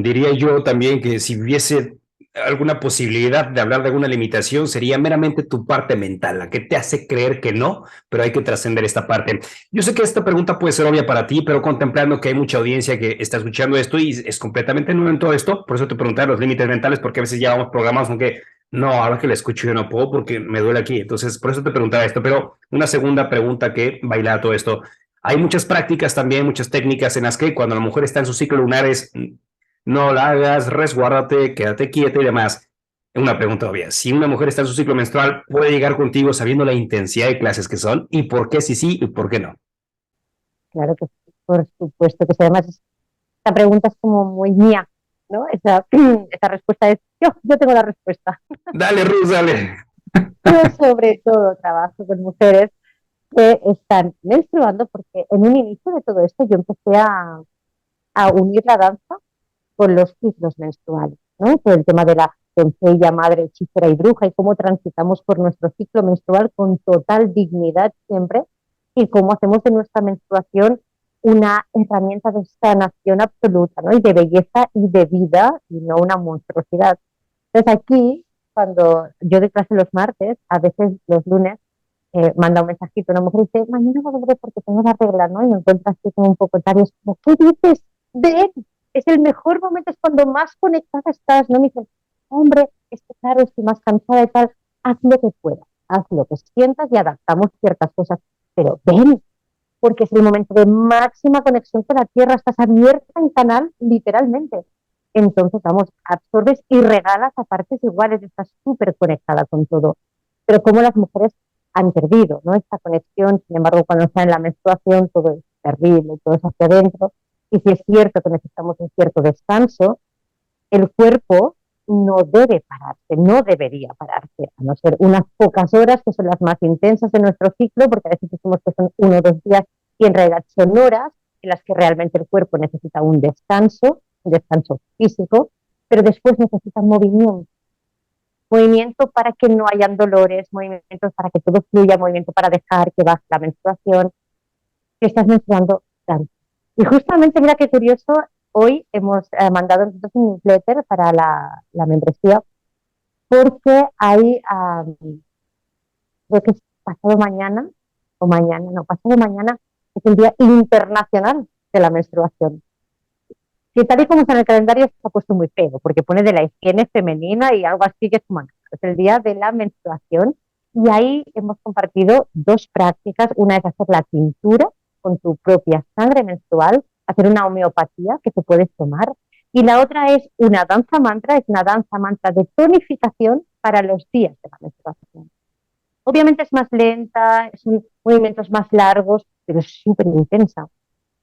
diría yo también que si hubiese alguna posibilidad de hablar de alguna limitación, sería meramente tu parte mental, la que te hace creer que no, pero hay que trascender esta parte. Yo sé que esta pregunta puede ser obvia para ti, pero contemplando que hay mucha audiencia que está escuchando esto y es completamente nuevo en todo esto, por eso te preguntaba los límites mentales, porque a veces ya vamos programados, aunque no, ahora que la escucho yo no puedo porque me duele aquí. Entonces, por eso te preguntaba esto, pero una segunda pregunta que baila todo esto. Hay muchas prácticas también, muchas técnicas en las que cuando la mujer está en su ciclo lunar es no la hagas, resguárdate, quédate quieta y demás. Una pregunta obvia, si una mujer está en su ciclo menstrual, ¿puede llegar contigo sabiendo la intensidad de clases que son? ¿Y por qué sí y por qué no? Claro que sí, por supuesto que sí. Además, esta pregunta es como muy mía, ¿no? Esa respuesta es, yo tengo la respuesta. Dale, Ruz, dale. Yo sobre todo trabajo con mujeres que están menstruando porque en un inicio de todo esto yo empecé a unir la danza con los ciclos menstruales, ¿no? Por el tema de la doncella, madre, hechicera y bruja y cómo transitamos por nuestro ciclo menstrual con total dignidad siempre y cómo hacemos de nuestra menstruación una herramienta de sanación absoluta, ¿no?, y de belleza y de vida y no una monstruosidad. Entonces aquí, cuando yo doy clase los martes, a veces los lunes, manda un mensajito, una mujer dice, mañana no vendré porque tengo la regla, ¿no? Y me encuentras así como un poco tarde, es como, ¿qué dices? Ven, es el mejor momento, es cuando más conectada estás, ¿no? Me dicen, hombre, es que claro, estoy más cansada y tal, haz lo que puedas, haz lo que sientas y adaptamos ciertas cosas, pero ven, porque es el momento de máxima conexión con la tierra, estás abierta en canal, literalmente. Entonces, vamos, absorbes y regalas a partes iguales, estás súper conectada con todo. Pero como las mujeres han perdido, ¿no?, esta conexión, sin embargo, cuando están en la menstruación todo es terrible, todo es hacia adentro, y si es cierto que necesitamos un cierto descanso, el cuerpo no debe pararse, no debería pararse, a no ser unas pocas horas que son las más intensas de nuestro ciclo, porque a veces decimos que son 1 o 2 días y en realidad son horas en las que realmente el cuerpo necesita un descanso físico, pero después necesita movimiento para que no hayan dolores, movimientos para que todo fluya, movimiento para dejar que baje la menstruación, que estás menstruando tanto. Y justamente, mira qué curioso, hoy hemos mandado nosotros un newsletter para la membresía, porque hay, creo que es pasado mañana, o mañana, no, pasado mañana, es el Día Internacional de la Menstruación. Que tal y como está en el calendario se ha puesto muy feo, porque pone de la higiene femenina y algo así que es como, es el día de la menstruación, y ahí hemos compartido 2 prácticas. Una es hacer la tintura con tu propia sangre menstrual, hacer una homeopatía que te puedes tomar, y la otra es una danza mantra, es una danza mantra de tonificación para los días de la menstruación. Obviamente es más lenta, son movimientos más largos, pero es súper intensa,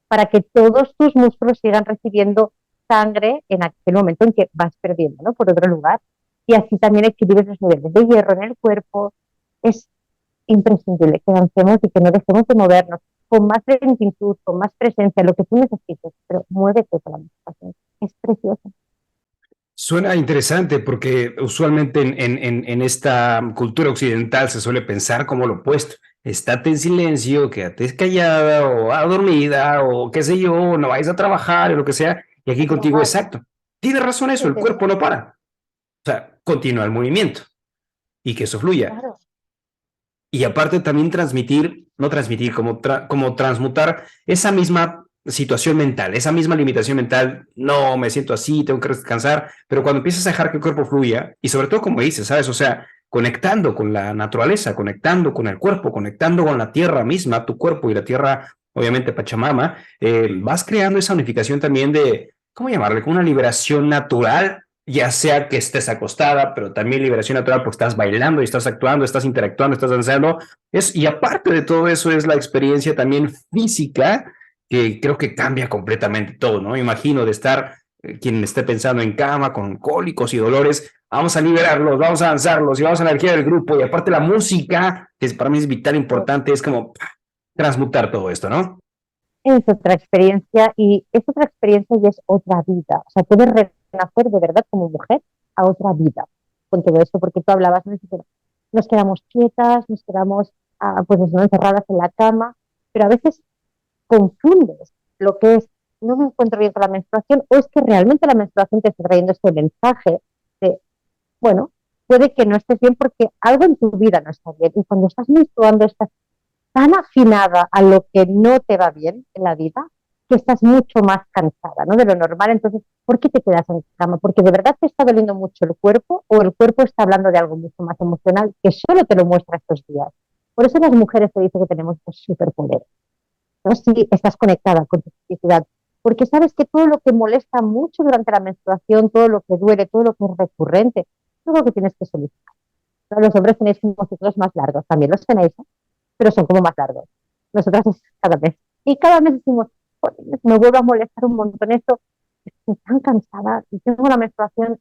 para que todos tus músculos sigan recibiendo sangre en aquel momento en que vas perdiendo, ¿no? Por otro lugar. Y así también equilibres los niveles de hierro en el cuerpo. Es imprescindible que avancemos y que no dejemos de movernos con más lentitud, con más presencia, lo que tú necesites, pero muévete con la meditación. Es precioso. Suena interesante porque usualmente en esta cultura occidental se suele pensar como lo opuesto. Estate en silencio, quédate callada o dormida o qué sé yo, no vayas a trabajar o lo que sea. Y aquí contigo, exacto. Tienes razón eso, el cuerpo no para. O sea, continúa el movimiento y que eso fluya. Claro. Y aparte también no transmitir, como transmutar esa misma situación mental, esa misma limitación mental, no me siento así, tengo que descansar, pero cuando empiezas a dejar que el cuerpo fluya, y sobre todo como dices, ¿sabes? O sea, conectando con la naturaleza, conectando con el cuerpo, conectando con la tierra misma, tu cuerpo y la tierra, obviamente Pachamama, vas creando esa unificación también de, ¿cómo llamarle? Como una liberación natural, ya sea que estés acostada, pero también liberación natural porque estás bailando y estás actuando, estás interactuando, estás danzando. Y aparte de todo eso es la experiencia también física que creo que cambia completamente todo, ¿no? Imagino de estar, quien esté pensando en cama con cólicos y dolores, vamos a liberarlos, vamos a danzarlos y vamos a la energía del grupo y aparte la música, que para mí es vital, importante, es como transmutar todo esto, ¿no? Es otra experiencia y es otra experiencia y es otra vida. O sea, puedes renacer de verdad como mujer a otra vida con todo esto, porque tú hablabas, nos quedamos quietas, nos quedamos pues no, encerradas en la cama, pero a veces confundes lo que es, no me encuentro bien con la menstruación, o es que realmente la menstruación te está trayendo este mensaje de, bueno, puede que no estés bien porque algo en tu vida no está bien. Y cuando estás menstruando estás tan afinada a lo que no te va bien en la vida que estás mucho más cansada, ¿no? De lo normal. Entonces, ¿por qué te quedas en cama? ¿Porque de verdad te está doliendo mucho el cuerpo o el cuerpo está hablando de algo mucho más emocional que solo te lo muestra estos días? Por eso las mujeres te dicen que tenemos superpoderes, ¿no? Si estás conectada con tu felicidad, porque sabes que todo lo que molesta mucho durante la menstruación, todo lo que duele, todo lo que es recurrente, todo lo que tienes que solucionar. Los hombres tenéis unos ciclos más largos, también los tenéis, ¿eh? Pero son como más largos. Nosotras es cada mes. Y cada mes decimos, me vuelve a molestar un montón esto, estoy tan cansada y tengo una menstruación,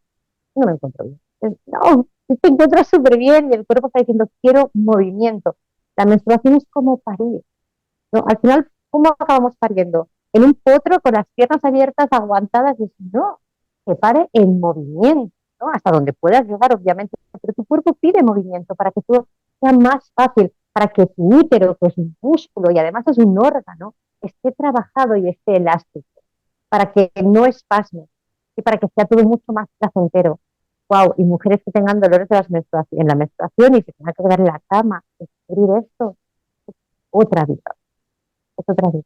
no me encuentro bien. No, te encuentras súper bien y el cuerpo está diciendo, quiero movimiento. La menstruación es como parir, ¿no? Al final, ¿cómo acabamos pariendo? En un potro con las piernas abiertas, aguantadas, y no, que pare en movimiento, ¿no? Hasta donde puedas llegar, obviamente, pero tu cuerpo pide movimiento para que todo sea más fácil, para que tu útero, que es un músculo y además es un órgano, esté trabajado y esté elástico, para que no espasme y para que sea todo mucho más placentero. Wow, y mujeres que tengan dolores de en la menstruación y se tengan que quedar en la cama, descubrir esto, es otra vida, es otra vida.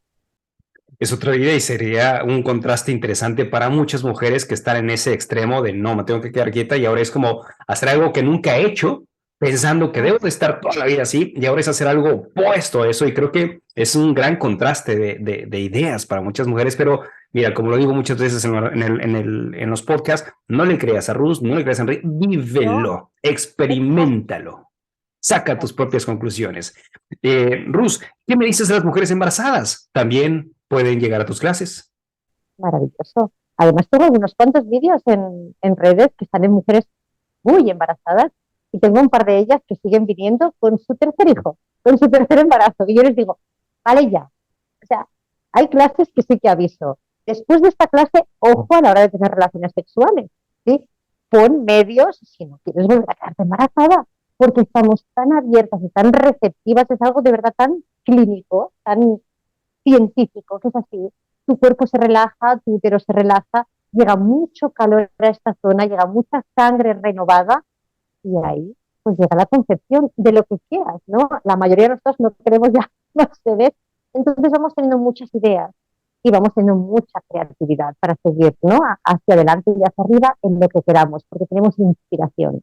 Es otra vida y sería un contraste interesante para muchas mujeres que están en ese extremo de no, me tengo que quedar quieta y ahora es como hacer algo que nunca he hecho pensando que debo de estar toda la vida así y ahora es hacer algo opuesto a eso y creo que es un gran contraste de ideas para muchas mujeres, pero mira, como lo digo muchas veces en los podcasts, no le creas a Ruth, no le creas a Enrique, vívelo, ¿No? experimentalo, saca tus propias conclusiones. Ruth, ¿qué me dices de las mujeres embarazadas? ¿También pueden llegar a tus clases? Maravilloso. Además, tengo unos cuantos vídeos en redes que están en mujeres muy embarazadas y tengo un par de ellas que siguen viniendo con su tercer hijo, con su tercer embarazo. Y yo les digo, vale ya. O sea, hay clases que sí que aviso. Después de esta clase, ojo a la hora de tener relaciones sexuales, ¿sí? Pon medios si no quieres volver a quedarte embarazada, porque estamos tan abiertas y tan receptivas, es algo de verdad tan clínico, tan científico, que es así. Tu cuerpo se relaja, tu útero se relaja, llega mucho calor a esta zona, llega mucha sangre renovada y ahí pues llega la concepción de lo que quieras, ¿no? La mayoría de nosotros no queremos ya más bebés, entonces vamos teniendo muchas ideas y vamos teniendo mucha creatividad para seguir, ¿no? Hacia adelante y hacia arriba en lo que queramos, porque tenemos inspiración.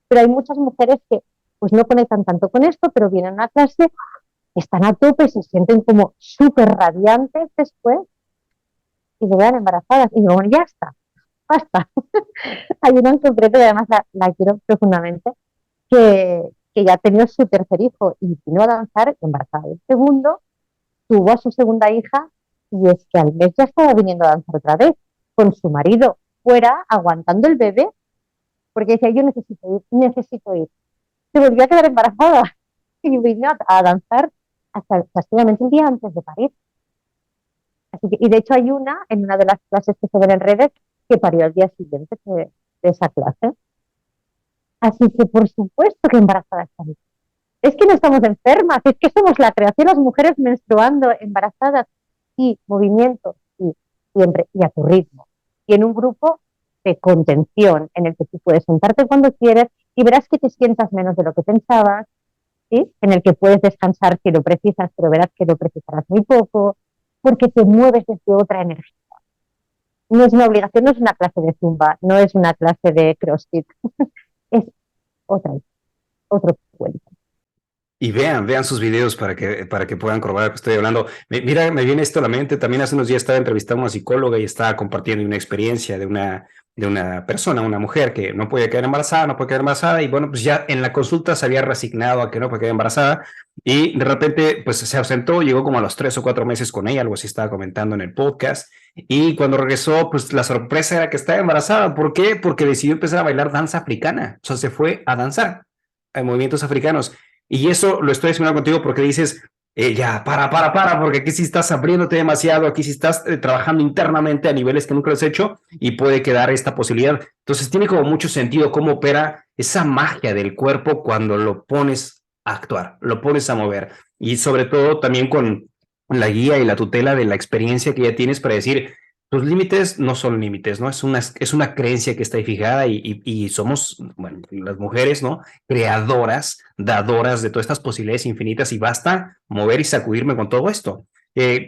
Pero hay muchas mujeres que pues no conectan tanto con esto, pero vienen a una clase, están a tope, se sienten como súper radiantes después y se quedan embarazadas. Y digo, bueno, ya está, basta. Hay una en concreto, y además la quiero profundamente, que ya ha tenido su tercer hijo y vino a danzar embarazada del segundo, tuvo a su segunda hija y es que al mes ya estaba viniendo a danzar otra vez con su marido fuera aguantando el bebé porque decía yo necesito ir, necesito ir. Se volvió a quedar embarazada y vino a danzar hasta prácticamente el día antes de parir. Así que, y de hecho hay una en una de las clases que se ven en redes que parió al día siguiente de esa clase. Así que por supuesto que embarazada está. Es que no estamos enfermas, es que somos la creación, las mujeres menstruando, embarazadas y movimiento y siempre y a tu ritmo. Y en un grupo de contención en el que tú puedes sentarte cuando quieres y verás que te sientas menos de lo que pensabas, ¿sí? En el que puedes descansar si lo precisas, pero verás que lo precisarás muy poco, porque te mueves desde otra energía. No es una obligación, no es una clase de zumba, no es una clase de CrossFit, es otra, otro cuento. Y vean sus videos para que puedan corroborar lo que estoy hablando. Mira, me viene esto a la mente. También hace unos días estaba entrevistando a una psicóloga y estaba compartiendo una experiencia de una persona, una mujer que no podía quedar embarazada, no podía quedar embarazada. Y bueno, pues ya en la consulta se había resignado a que no podía quedar embarazada. Y de repente, pues se ausentó, llegó como a los 3 o 4 meses con ella, algo así estaba comentando en el podcast. Y cuando regresó, pues la sorpresa era que estaba embarazada. ¿Por qué? Porque decidió empezar a bailar danza africana. O sea, se fue a danzar en movimientos africanos. Y eso lo estoy explicando contigo porque dices, ya, porque aquí sí estás abriéndote demasiado, aquí sí estás trabajando internamente a niveles que nunca lo has hecho y puede quedar esta posibilidad. Entonces tiene como mucho sentido cómo opera esa magia del cuerpo cuando lo pones a actuar, lo pones a mover. Y sobre todo también con la guía y la tutela de la experiencia que ya tienes para decir, tus límites no son límites, ¿no? Es una creencia que está ahí fijada y somos, bueno, las mujeres, ¿no? Creadoras, dadoras de todas estas posibilidades infinitas y basta mover y sacudirme con todo esto.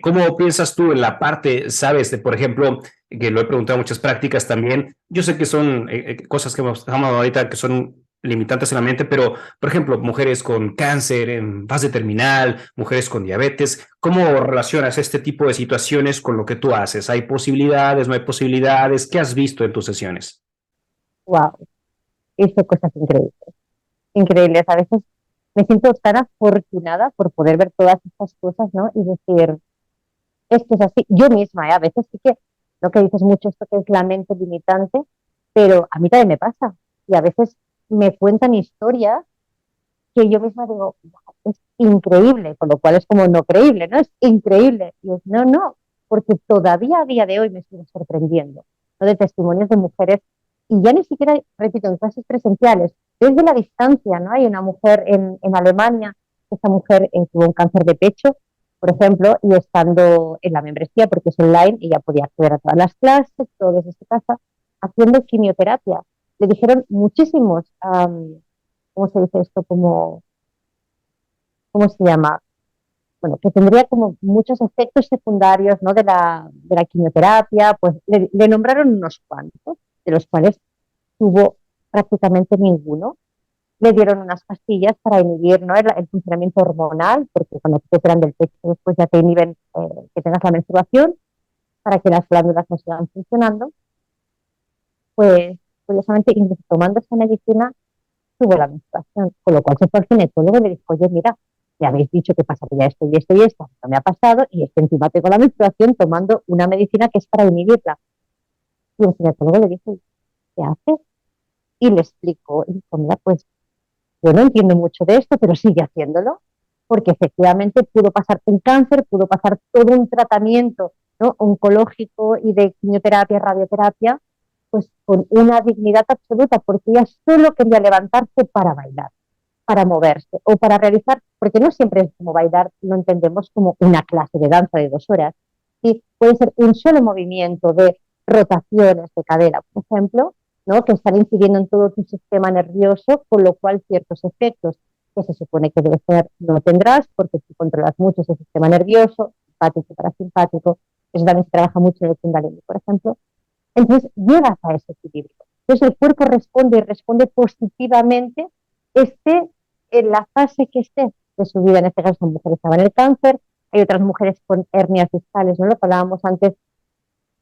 ¿Cómo piensas tú en la parte, sabes, de, por ejemplo, que lo he preguntado en muchas prácticas también? Yo sé que son cosas que hemos hablado ahorita que son limitantes en la mente, pero, por ejemplo, mujeres con cáncer en fase terminal, mujeres con diabetes, ¿cómo relacionas este tipo de situaciones con lo que tú haces? ¿Hay posibilidades, no hay posibilidades? ¿Qué has visto en tus sesiones? Wow, hizo cosas increíbles, increíbles. A veces me siento tan afortunada por poder ver todas estas cosas, ¿no? Y decir, esto es así. Yo misma, ¿eh? A veces sí que lo que dices mucho, esto que es la mente limitante, pero a mí también me pasa. Y a veces me cuentan historias que yo misma digo, wow, es increíble, con lo cual es como no creíble, ¿no? Es increíble. Y es, no, no, porque todavía a día de hoy me sigue sorprendiendo, ¿no? De testimonios de mujeres, y ya ni siquiera, repito, en clases presenciales, desde la distancia, ¿no? Hay una mujer en Alemania, esta mujer tuvo un cáncer de pecho, por ejemplo, y estando en la membresía, porque es online, ella podía acceder a todas las clases, todo desde su casa, haciendo quimioterapia. Le dijeron muchísimos, ¿cómo se dice esto? Como, ¿cómo se llama? Bueno, que tendría como muchos efectos secundarios, ¿no? De la quimioterapia, pues le nombraron unos cuantos, de los cuales tuvo prácticamente ninguno. Le dieron unas pastillas para inhibir, ¿no? El funcionamiento hormonal, porque cuando te operan del pecho después ya te inhiben que tengas la menstruación, para que las glándulas no sigan funcionando. Pues, curiosamente, incluso tomando esa medicina, tuvo la menstruación, con lo cual se fue al ginecólogo y le dijo, oye, mira, me habéis dicho que pasaría esto y esto y esto, no me ha pasado, y es que encima tengo la menstruación tomando una medicina que es para inhibirla. Y el ginecólogo le dice, ¿qué haces? Y le explico, y dijo, mira, pues yo no entiendo mucho de esto, pero sigue haciéndolo, porque efectivamente pudo pasar un cáncer, pudo pasar todo un tratamiento, ¿no?, oncológico y de quimioterapia, radioterapia, pues con una dignidad absoluta, porque ella solo quería levantarse para bailar, para moverse o para realizar, porque no siempre es como bailar, lo entendemos como una clase de danza de 2 horas, ¿sí? Puede ser un solo movimiento de rotaciones de cadera, por ejemplo, ¿no?, que están incidiendo en todo tu sistema nervioso, con lo cual ciertos efectos que se supone que debes tener no tendrás, porque tú controlas mucho ese sistema nervioso, simpático, parasimpático, eso también se trabaja mucho en el Kundalini, por ejemplo. Entonces llegas a ese equilibrio. Entonces el cuerpo responde y responde positivamente, esté en la fase que esté de su vida. En este caso son mujeres que estaban en el cáncer, hay otras mujeres con hernias discales, ¿no?, lo que hablábamos antes,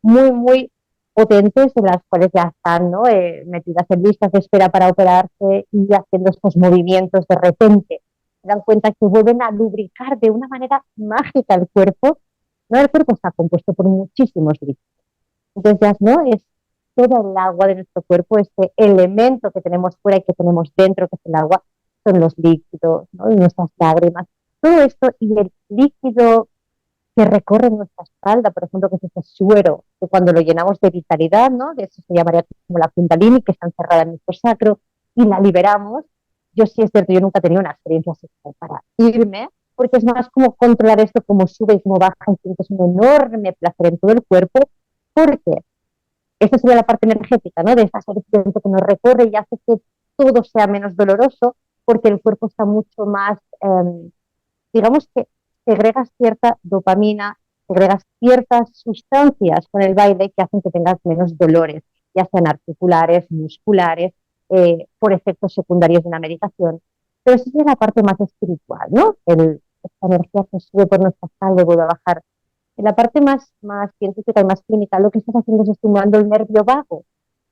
muy, muy potentes, en las cuales ya están, ¿no?, metidas en listas de espera para operarse y haciendo estos movimientos de repente. Se dan cuenta que vuelven a lubricar de una manera mágica el cuerpo. ¿No? El cuerpo está compuesto por muchísimos líquidos. Entonces ya no es todo el agua de nuestro cuerpo, este elemento que tenemos fuera y que tenemos dentro, que es el agua, son los líquidos, ¿no?, y nuestras lágrimas. Todo esto y el líquido que recorre nuestra espalda, por ejemplo, que es ese suero, que cuando lo llenamos de vitalidad, ¿no?, de eso se llamaría como la Kundalini, que está encerrada en nuestro sacro, y la liberamos. Yo sí es cierto, yo nunca he tenido una experiencia así para irme, porque es más como controlar esto, como sube y como baja, y sientes un enorme placer en todo el cuerpo, porque esta sería la parte energética, ¿no?, de esa serpiente que nos recorre y hace que todo sea menos doloroso, porque el cuerpo está mucho más, digamos que segregas cierta dopamina, segregas ciertas sustancias con el baile que hacen que tengas menos dolores, ya sean articulares, musculares, por efectos secundarios de una medicación. Pero esa es la parte más espiritual, ¿no? Esta energía que sube por nuestra espalda y vuelve a bajar. En la parte más científica y más clínica, lo que estás haciendo es estimulando el nervio vago,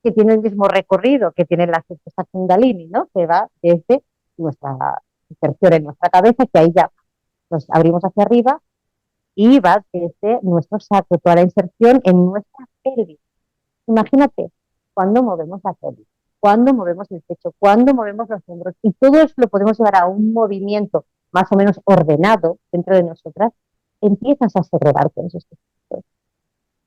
que tiene el mismo recorrido que tiene la sexta Kundalini, ¿no?, que va desde nuestra inserción en nuestra cabeza, que ahí ya nos abrimos hacia arriba, y va desde nuestro sacro, toda la inserción en nuestra pelvis. Imagínate, cuando movemos la pelvis, cuando movemos el pecho, cuando movemos los hombros, y todo eso lo podemos llevar a un movimiento más o menos ordenado dentro de nosotras, empiezas a segregar todos estos líquidos.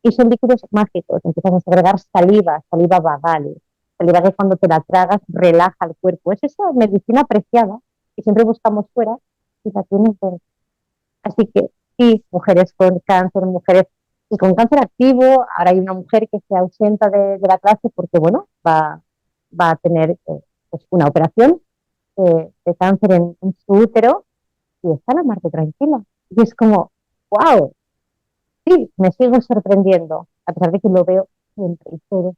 Y son líquidos mágicos, empiezas a segregar saliva, saliva vagal, saliva que cuando te la tragas relaja el cuerpo. Es esa medicina apreciada que siempre buscamos fuera y la tienes dentro. Así que sí, mujeres con cáncer, mujeres y con cáncer activo. Ahora hay una mujer que se ausenta de la clase porque, bueno, va a tener pues una operación de cáncer en su útero, y está la Marte tranquila. Y es como, wow, sí, me sigo sorprendiendo, a pesar de que lo veo siempre y todo.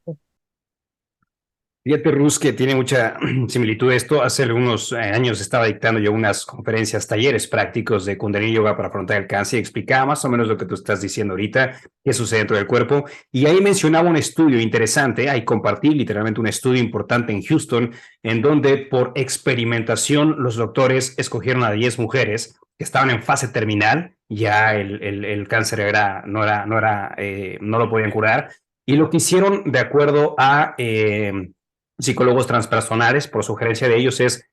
Fíjate, Rus, que tiene mucha similitud a esto. Hace algunos años estaba dictando yo unas conferencias, talleres prácticos de Kundalini Yoga para afrontar el cáncer y explicaba más o menos lo que tú estás diciendo ahorita, qué sucede dentro del cuerpo. Y ahí mencionaba un estudio interesante, ahí compartí literalmente un estudio importante en Houston, en donde por experimentación los doctores escogieron a 10 mujeres que estaban en fase terminal, ya el cáncer no lo podían curar, y lo que hicieron de acuerdo a psicólogos transpersonales, por sugerencia de ellos, es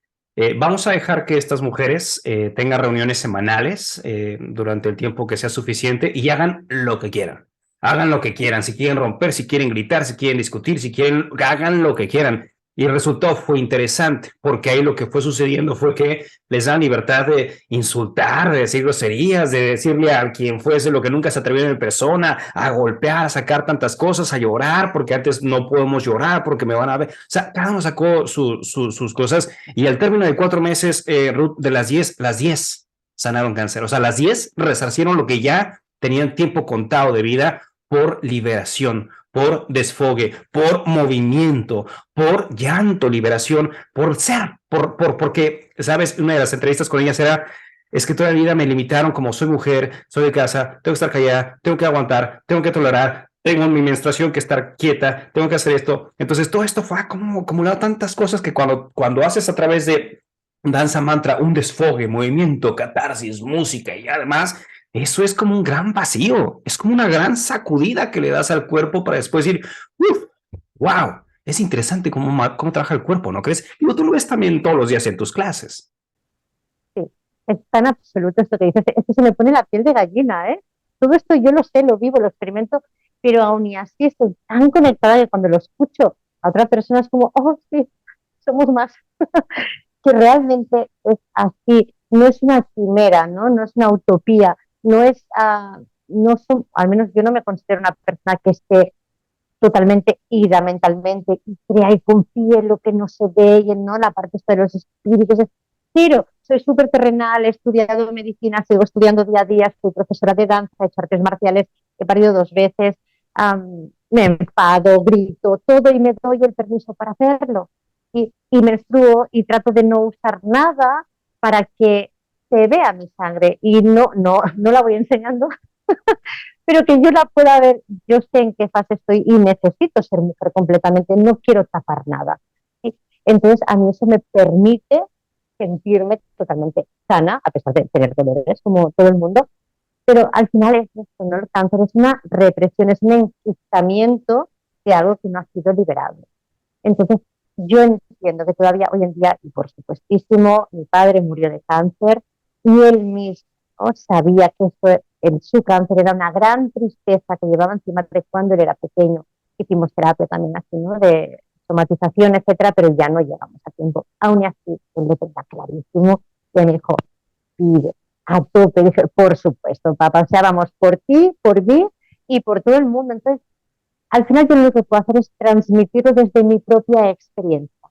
vamos a dejar que estas mujeres tengan reuniones semanales durante el tiempo que sea suficiente y hagan lo que quieran. Hagan lo que quieran, si quieren romper, si quieren gritar, si quieren discutir, si quieren, hagan lo que quieran. Y el resultado fue interesante, porque ahí lo que fue sucediendo fue que les dan libertad de insultar, de decir groserías, de decirle a quien fuese lo que nunca se atrevieron en persona, a golpear, a sacar tantas cosas, a llorar, porque antes no podemos llorar porque me van a ver. O sea, cada uno sacó sus cosas, y al término de 4 meses, Ruth, de las 10 sanaron cáncer. O sea, las 10 resarcieron lo que ya tenían tiempo contado de vida por liberación, por desfogue, por movimiento, por llanto, liberación, por ser, porque, ¿sabes? Una de las entrevistas con ellas era, es que toda la vida me limitaron como soy mujer, soy de casa, tengo que estar callada, tengo que aguantar, tengo que tolerar, tengo mi menstruación que estar quieta, tengo que hacer esto. Entonces todo esto fue como acumulado tantas cosas que cuando haces a través de danza mantra un desfogue, movimiento, catarsis, música y además eso es como un gran vacío, es como una gran sacudida que le das al cuerpo para después decir, uff, wow, es interesante cómo trabaja el cuerpo, ¿no crees? Digo, tú lo ves también todos los días en tus clases. Sí, es tan absoluto esto que dices, es que se me pone la piel de gallina, ¿eh? Todo esto yo lo sé, lo vivo, lo experimento, pero aún y así estoy tan conectada que cuando lo escucho a otra persona es como, oh, sí, somos más, que realmente es así, no es una quimera, ¿no? No es una utopía, no es, no son, al menos yo no me considero una persona que esté totalmente ida mentalmente y crea y confíe en lo que no se ve y en, ¿no?, la parte de los espíritus. Pero soy súper terrenal, he estudiado medicina, sigo estudiando día a día, soy profesora de danza, he hecho artes marciales, he parido 2 veces, me enfado, grito, todo y me doy el permiso para hacerlo. Y menstruo y trato de no usar nada para que se vea mi sangre y no la voy enseñando pero que yo la pueda ver, yo sé en qué fase estoy y necesito ser mujer completamente, no quiero tapar nada. ¿Sí? Entonces, a mí eso me permite sentirme totalmente sana, a pesar de tener dolores como todo el mundo, pero al final es esto, ¿no? El cáncer es una represión, es un enquistamiento de algo que no ha sido liberado. Entonces, yo entiendo que todavía hoy en día, y por supuestísimo, mi padre murió de cáncer y él mismo sabía que esto en su cáncer era una gran tristeza que llevaba encima de cuando él era pequeño. Hicimos terapia también así, ¿no? De somatización, etcétera, pero ya no llegamos a tiempo. Aún así, él lo tenía clarísimo y me dijo, pide, a tope. Dije, por supuesto, papá, o sea, vamos por ti, por mí y por todo el mundo. Entonces, al final yo lo que puedo hacer es transmitirlo desde mi propia experiencia.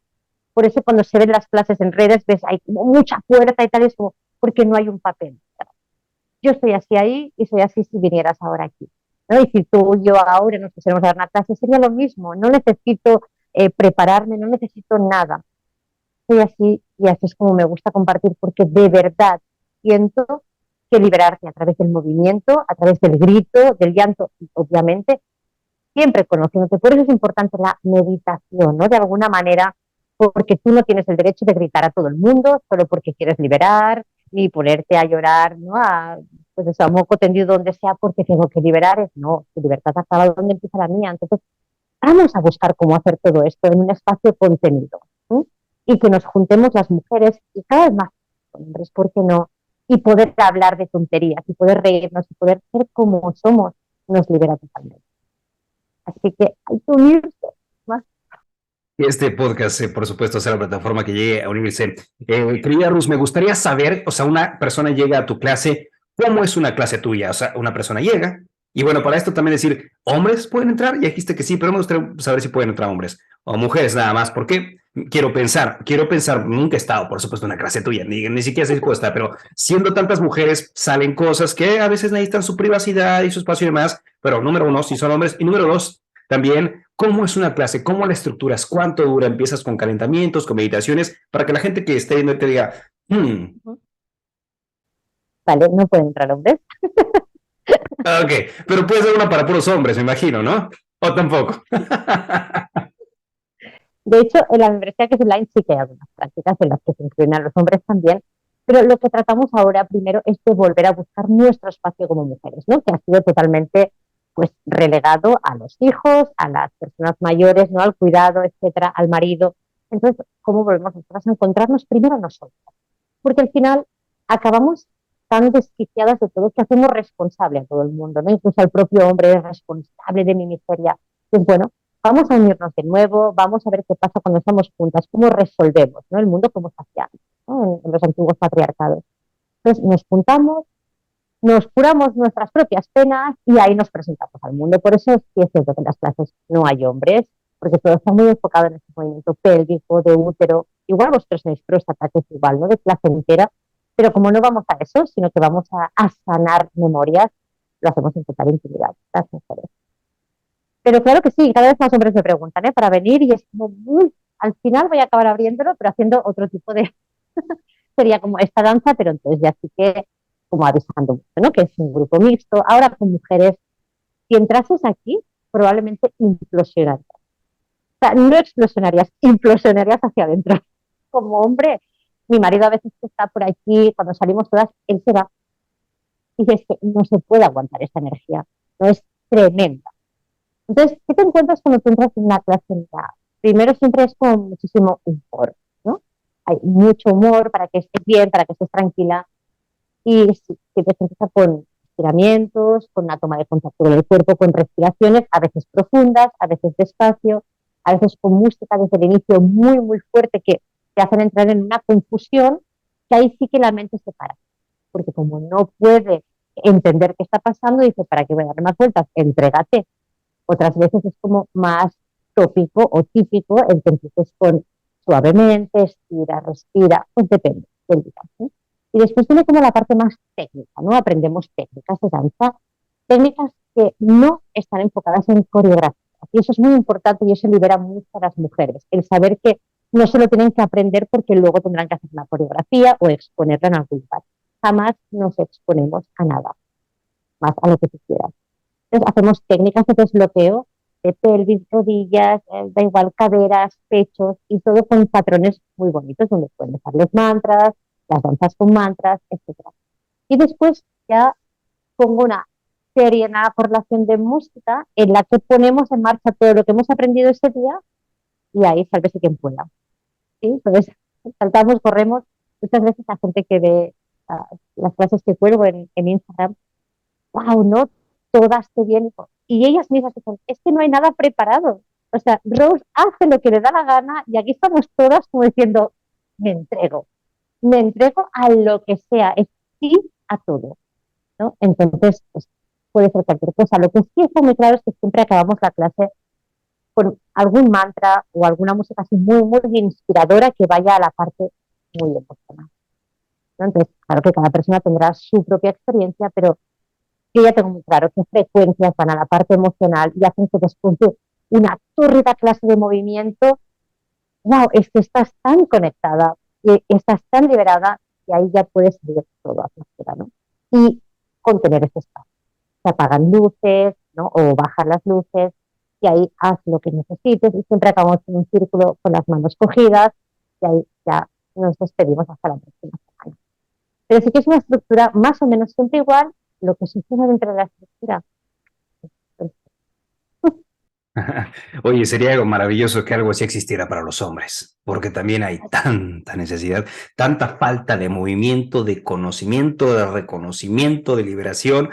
Por eso cuando se ven las clases en redes ves hay como mucha fuerza y tal, es como porque no hay un papel. Yo estoy así ahí y soy así si vinieras ahora aquí, ¿no? Y si tú y yo ahora nos pusiéramos a dar una clase sería lo mismo, no necesito prepararme, no necesito nada. Soy así y así es como me gusta compartir porque de verdad siento que liberarte a través del movimiento, a través del grito, del llanto, y obviamente siempre conociéndote. Por eso es importante la meditación, ¿no? De alguna manera, porque tú no tienes el derecho de gritar a todo el mundo solo porque quieres liberar, ni ponerte a llorar, ¿no? Pues eso, a moco tendido donde sea porque tengo que liberar. No, tu libertad acaba donde empieza la mía. Entonces, vamos a buscar cómo hacer todo esto en un espacio contenido, ¿sí? Y que nos juntemos las mujeres y cada vez más hombres, ¿por qué no? Y poder hablar de tonterías y poder reírnos y poder ser como somos nos libera totalmente. Así que hay que unirse más. Este podcast, por supuesto, será la plataforma que llegue a unirse. Querida Rus, me gustaría saber, o sea, una persona llega a tu clase, ¿cómo es una clase tuya? O sea, una persona llega, y bueno, para esto también decir, ¿hombres pueden entrar? Ya dijiste que sí, pero me gustaría saber si pueden entrar hombres o mujeres nada más, porque quiero pensar, nunca he estado, por supuesto, en una clase tuya, ni siquiera sé si puedo estar, pero siendo tantas mujeres, salen cosas que a veces necesitan su privacidad y su espacio y demás, pero número uno, si son hombres, y número dos, también, ¿cómo es una clase? ¿Cómo la estructuras? ¿Cuánto dura? ¿Empiezas con calentamientos, con meditaciones? Para que la gente que esté viendo te diga, Vale, no pueden entrar hombres. ok, pero puede ser una para puros hombres, me imagino, ¿no? O tampoco. De hecho, en la universidad que es online sí que hay algunas prácticas en las que se incluyen a los hombres también, pero lo que tratamos ahora primero es de volver a buscar nuestro espacio como mujeres, ¿no? Que ha sido totalmente pues relegado a los hijos, a las personas mayores, ¿no? Al cuidado, etcétera, al marido. Entonces, ¿cómo volvemos nosotras a encontrarnos primero nosotros? Porque al final acabamos tan desquiciadas de todo que hacemos responsable a todo el mundo, ¿no? Incluso al propio hombre es responsable de mi miseria. Pues bueno, vamos a unirnos de nuevo, vamos a ver qué pasa cuando estamos juntas, cómo resolvemos, ¿no? El mundo como se hacía, ¿no? En los antiguos patriarcados. Entonces nos juntamos, nos curamos nuestras propias penas y ahí nos presentamos al mundo. Por eso sí es cierto que en las clases no hay hombres, porque todo está muy enfocado en este movimiento pélvico, de útero. Igual vosotros tenéis próstata, que es igual, ¿no? De placentera, pero como no vamos a eso, sino que vamos a sanar memorias, lo hacemos en total intimidad, las mujeres. Pero claro que sí, cada vez más hombres me preguntan, ¿eh? Para venir y es como, al final voy a acabar abriéndolo, pero haciendo otro tipo de, sería como esta danza, pero entonces ya sí que como avisando mucho, ¿no? Que es un grupo mixto. Ahora con mujeres, si entrases aquí, probablemente implosionarías. O sea, no explosionarías, implosionarías hacia adentro. Como hombre, mi marido a veces está por aquí, cuando salimos todas, él se va. y es que no se puede aguantar esa energía, no es tremenda. Entonces, ¿qué te encuentras cuando tú entras en una clase en la? Primero siempre es con muchísimo humor, ¿no? Hay mucho humor para que estés bien, para que estés tranquila, y siempre se empieza con estiramientos, con una toma de contacto con el cuerpo, con respiraciones, a veces profundas, a veces despacio, a veces con música desde el inicio muy, muy fuerte que te hacen entrar en una confusión, que ahí sí que la mente se para, porque como no puede entender qué está pasando, dice, ¿para qué voy a dar más vueltas? Entrégate. Otras veces es como más tópico o típico el que empieces con suavemente, estira, respira, pues depende del día, ¿sí? Y después viene como la parte más técnica, ¿no? Aprendemos técnicas de danza, técnicas que no están enfocadas en coreografía. Y eso es muy importante y eso libera mucho a las mujeres, el saber que no se lo tienen que aprender porque luego tendrán que hacer una coreografía o exponerla en algún lugar. Jamás nos exponemos a nada, más a lo que tú quieras. Entonces, hacemos técnicas de desbloqueo de pelvis, rodillas, da igual, caderas, pechos, y todo con patrones muy bonitos, donde pueden estar los mantras, las danzas con mantras, etcétera. Y después ya pongo una serie, una correlación de música en la que ponemos en marcha todo lo que hemos aprendido ese día y ahí sálvese quien pueda. ¿Sí? Entonces, saltamos, corremos. Muchas veces la gente que ve las clases que cuelgo en Instagram, wow, ¿no? Todas te vienen. Y ellas mismas dicen, es que no hay nada preparado. O sea, Rose hace lo que le da la gana y aquí estamos todas como diciendo, me entrego a lo que sea, es sí a todo, ¿no? Entonces, pues, puede ser cualquier cosa. Lo que sí está muy claro es que siempre acabamos la clase con algún mantra o alguna música así muy, muy inspiradora que vaya a la parte muy emocional, ¿no? Entonces, claro que cada persona tendrá su propia experiencia, pero yo ya tengo muy claro qué frecuencias van a la parte emocional y hacen que después de una tórrida clase de movimiento, wow, es que estás tan conectada y estás tan liberada y ahí ya puedes salir todo hacia afuera, ¿no? Y contener ese espacio. Se apagan luces, ¿no? O bajar las luces y ahí haz lo que necesites y siempre acabamos en un círculo con las manos cogidas y ahí ya nos despedimos hasta la próxima semana. Pero sí que es una estructura más o menos siempre igual, lo que sucede dentro de la estructura. Oye, sería algo maravilloso que algo así existiera para los hombres, porque también hay tanta necesidad, tanta falta de movimiento, de conocimiento, de reconocimiento, de liberación,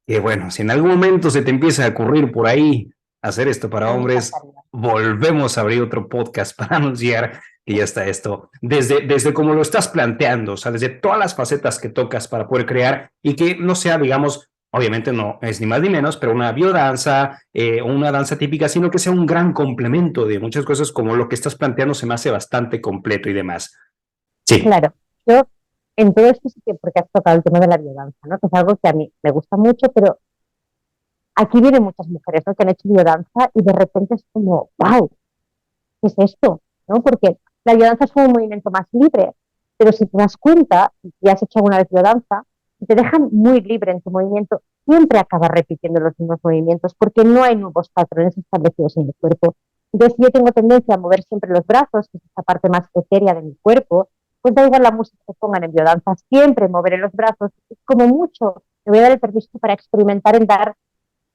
que bueno, si en algún momento se te empieza a ocurrir por ahí hacer esto para Me hombres, encantaría. volvemos a abrir otro podcast para anunciar que ya está esto, desde como lo estás planteando, o sea, desde todas las facetas que tocas para poder crear y que no sea, digamos, obviamente no es ni más ni menos, pero una biodanza o una danza típica, sino que sea un gran complemento de muchas cosas como lo que estás planteando se me hace bastante completo y demás. Sí. Claro, yo en todo esto sí que, porque has tocado el tema de la biodanza, ¿no? Que es algo que a mí me gusta mucho, pero aquí vienen muchas mujeres, ¿no? Que han hecho biodanza y de repente es como, wow, ¿qué es esto? ¿No? Porque la biodanza es un movimiento más libre, pero si te das cuenta, y has hecho alguna vez biodanza, y te dejan muy libre en tu movimiento, siempre acabas repitiendo los mismos movimientos porque no hay nuevos patrones establecidos en el cuerpo. Entonces, si yo tengo tendencia a mover siempre los brazos, que es esta parte más etérea de mi cuerpo, pues da igual la música que pongan en biodanza, siempre moveré los brazos, como mucho, me voy a dar el permiso para experimentar en dar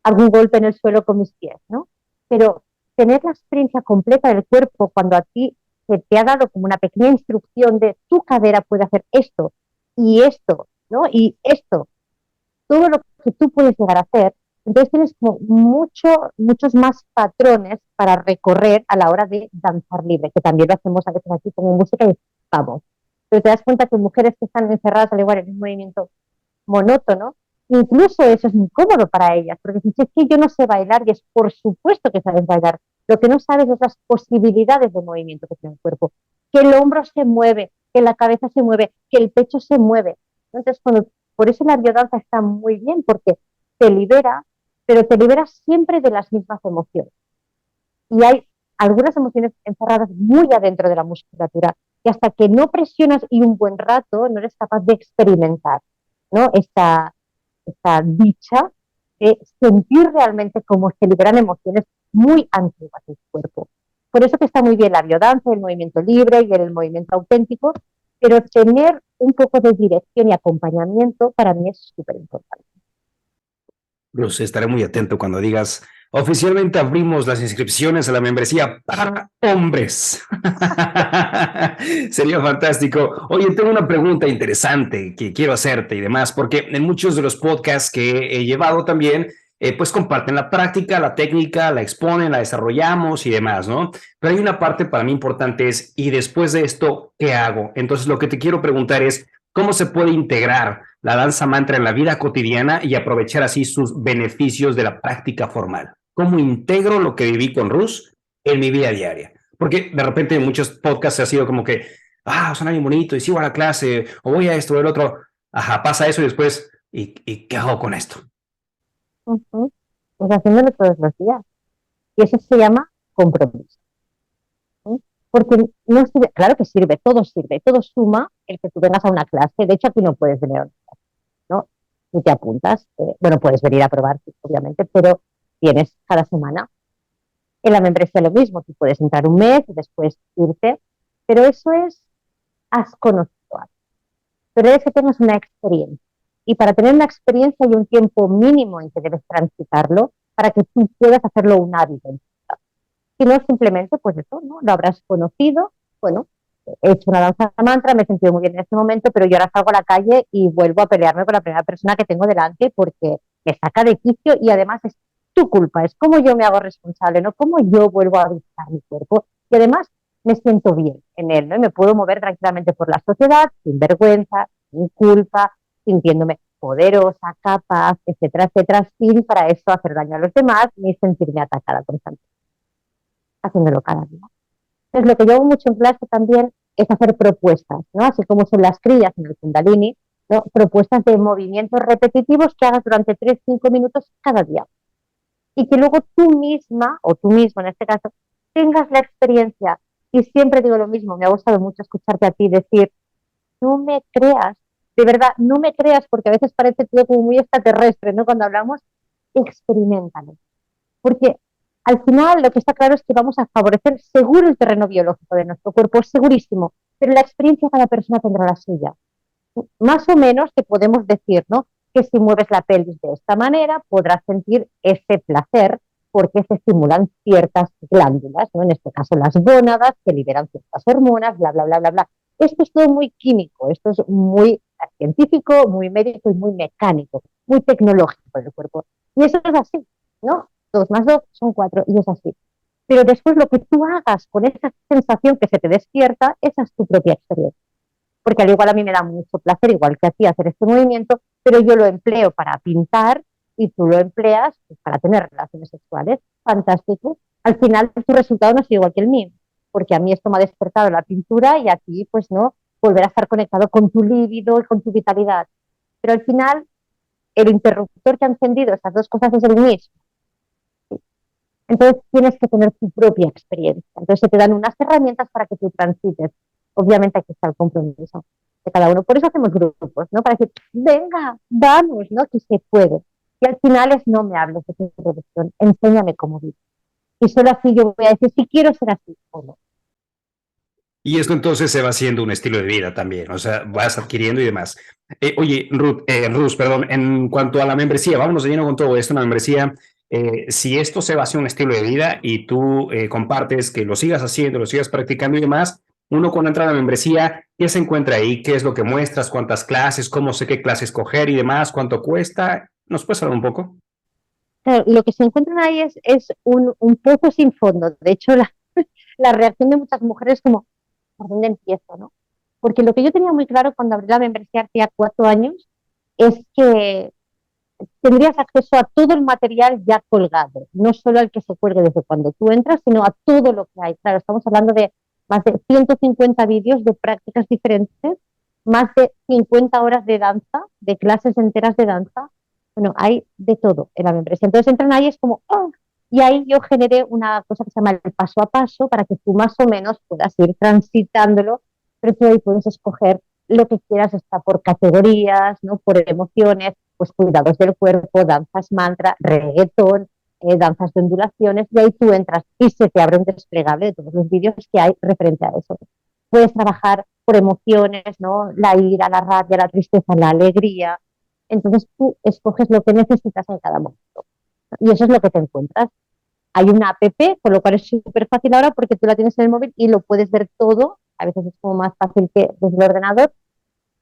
algún golpe en el suelo con mis pies, ¿no? Pero tener la experiencia completa del cuerpo cuando a ti se te ha dado como una pequeña instrucción de tu cadera puede hacer esto, ¿no? Y esto, todo lo que tú puedes llegar a hacer, entonces tienes como muchos más patrones para recorrer a la hora de danzar libre, que también lo hacemos a veces aquí como música y vamos. Pero te das cuenta que mujeres que están encerradas al igual en un movimiento monótono, incluso eso es incómodo para ellas, porque si es que yo no sé bailar, y es por supuesto que sabes bailar, lo que no sabes es las posibilidades de movimiento que tiene el cuerpo, que el hombro se mueve, que la cabeza se mueve, que el pecho se mueve. Entonces, por eso la biodanza está muy bien, porque te libera, pero te libera siempre de las mismas emociones. Y hay algunas emociones encerradas muy adentro de la musculatura, que hasta que no presionas y un buen rato no eres capaz de experimentar, ¿no? Esta dicha de sentir realmente cómo se liberan emociones muy antiguas del cuerpo. Por eso que está muy bien la biodanza, el movimiento libre y el movimiento auténtico, pero tener un poco de dirección y acompañamiento para mí es súper importante. Luz, estaré muy atento cuando digas, oficialmente abrimos las inscripciones a la membresía para hombres. Sería fantástico. Oye, tengo una pregunta interesante que quiero hacerte y demás, porque en muchos de los podcasts que he llevado también, pues comparten la práctica, la técnica, la exponen, la desarrollamos y demás, ¿no? Pero hay una parte para mí importante es, ¿y después de esto qué hago? Entonces, lo que te quiero preguntar es, ¿cómo se puede integrar la danza mantra en la vida cotidiana y aprovechar así sus beneficios de la práctica formal? ¿Cómo integro lo que viví con Rus en mi vida diaria? Porque de repente en muchos podcasts ha sido como que, suena bien bonito y sigo a la clase o voy a esto o el otro. Ajá, pasa eso y después, ¿y qué hago con esto? Uh-huh. Pues haciéndolo todos los días. Y eso se llama compromiso. ¿Sí? Porque no sirve, claro que sirve, todo suma el que tú vengas a una clase. De hecho, aquí no puedes venir a una clase, ¿no? Tú te apuntas, bueno, puedes venir a probar, obviamente, pero tienes cada semana. En la membresía lo mismo, tú puedes entrar un mes y después irte, pero eso es, has conocido algo. Pero es que tengas una experiencia. Y para tener una experiencia hay un tiempo mínimo en que debes transitarlo para que tú puedas hacerlo un hábito. Si no, simplemente, pues eso, ¿no? Lo habrás conocido, bueno, he hecho una danza mantra, me he sentido muy bien en este momento, pero yo ahora salgo a la calle y vuelvo a pelearme con la primera persona que tengo delante porque me saca de quicio y además es tu culpa, es como yo me hago responsable, ¿no? Cómo yo vuelvo a habitar mi cuerpo y además me siento bien en él, ¿no? Y me puedo mover tranquilamente por la sociedad sin vergüenza, sin culpa, sintiéndome poderosa, capaz, etcétera, etcétera, sin para eso hacer daño a los demás ni sentirme atacada constantemente, haciéndolo cada día. Entonces, lo que yo hago mucho en clase también es hacer propuestas, ¿no? Así como son las crías en el Kundalini, ¿no? Propuestas de movimientos repetitivos que hagas durante 3-5 minutos cada día. Y que luego tú misma, o tú mismo en este caso, tengas la experiencia. Y siempre digo lo mismo, me ha gustado mucho escucharte a ti decir, no me creas, de verdad, no me creas, porque a veces parece todo como muy extraterrestre, ¿no? Cuando hablamos, experimentalo. Porque al final lo que está claro es que vamos a favorecer seguro el terreno biológico de nuestro cuerpo, segurísimo, pero la experiencia cada persona tendrá la suya. Más o menos te podemos decir, ¿no? Que si mueves la pelvis de esta manera podrás sentir ese placer porque se estimulan ciertas glándulas, ¿no? En este caso las gónadas que liberan ciertas hormonas, bla, bla, bla, bla, bla. Esto es todo muy químico, esto es muy científico, muy médico y muy mecánico, muy tecnológico del cuerpo. Y eso es así, ¿no? 2 más 2 son 4 y es así. Pero después lo que tú hagas con esa sensación que se te despierta, esa es tu propia experiencia. Porque al igual a mí me da mucho placer, igual que a ti, hacer este movimiento, pero yo lo empleo para pintar y tú lo empleas pues, para tener relaciones sexuales. Fantástico. Al final tu resultado no es igual que el mío, porque a mí esto me ha despertado la pintura y a ti, pues no, volver a estar conectado con tu líbido y con tu vitalidad. Pero al final, el interruptor que ha encendido esas dos cosas es el mismo. Entonces tienes que tener tu propia experiencia. Entonces se te dan unas herramientas para que tú transites. Obviamente aquí está el compromiso de cada uno. Por eso hacemos grupos, ¿no? Para decir, venga, vamos, ¿no? Que se puede. Y al final es no me hables de tu producción, enséñame cómo vivir. Y solo así yo voy a decir si quiero ser así o no. Y esto entonces se va haciendo un estilo de vida también, o sea, vas adquiriendo y demás. Oye, Ruth, perdón, en cuanto a la membresía, vámonos de lleno con todo esto, una membresía, si esto se va a hacer un estilo de vida y tú compartes que lo sigas haciendo, lo sigas practicando y demás, uno cuando entra a la membresía, ¿qué se encuentra ahí? ¿Qué es lo que muestras? ¿Cuántas clases? ¿Cómo sé qué clases coger y demás? ¿Cuánto cuesta? ¿Nos puedes hablar un poco? Claro, lo que se encuentran ahí es un pozo sin fondo. De hecho, la reacción de muchas mujeres es como, ¿por dónde empiezo, no? Porque lo que yo tenía muy claro cuando abrí la membresía hace 4 años es que tendrías acceso a todo el material ya colgado, no solo al que se cuelgue desde cuando tú entras, sino a todo lo que hay. Claro, estamos hablando de más de 150 vídeos de prácticas diferentes, más de 50 horas de danza, de clases enteras de danza. Bueno, hay de todo en la membresía. Entonces entran ahí, es como, ¡oh! Y ahí yo generé una cosa que se llama el paso a paso para que tú más o menos puedas ir transitándolo, pero tú ahí puedes escoger lo que quieras, está por categorías, ¿no? Por emociones, pues cuidados del cuerpo, danzas mantra, reggaetón, danzas de ondulaciones, y ahí tú entras y se te abre un desplegable de todos los vídeos que hay referente a eso. Puedes trabajar por emociones, ¿no? La ira, la rabia, la tristeza, la alegría. Entonces tú escoges lo que necesitas en cada momento. Y eso es lo que te encuentras. Hay una app, con lo cual es súper fácil ahora porque tú la tienes en el móvil y lo puedes ver todo. A veces es como más fácil que desde el ordenador.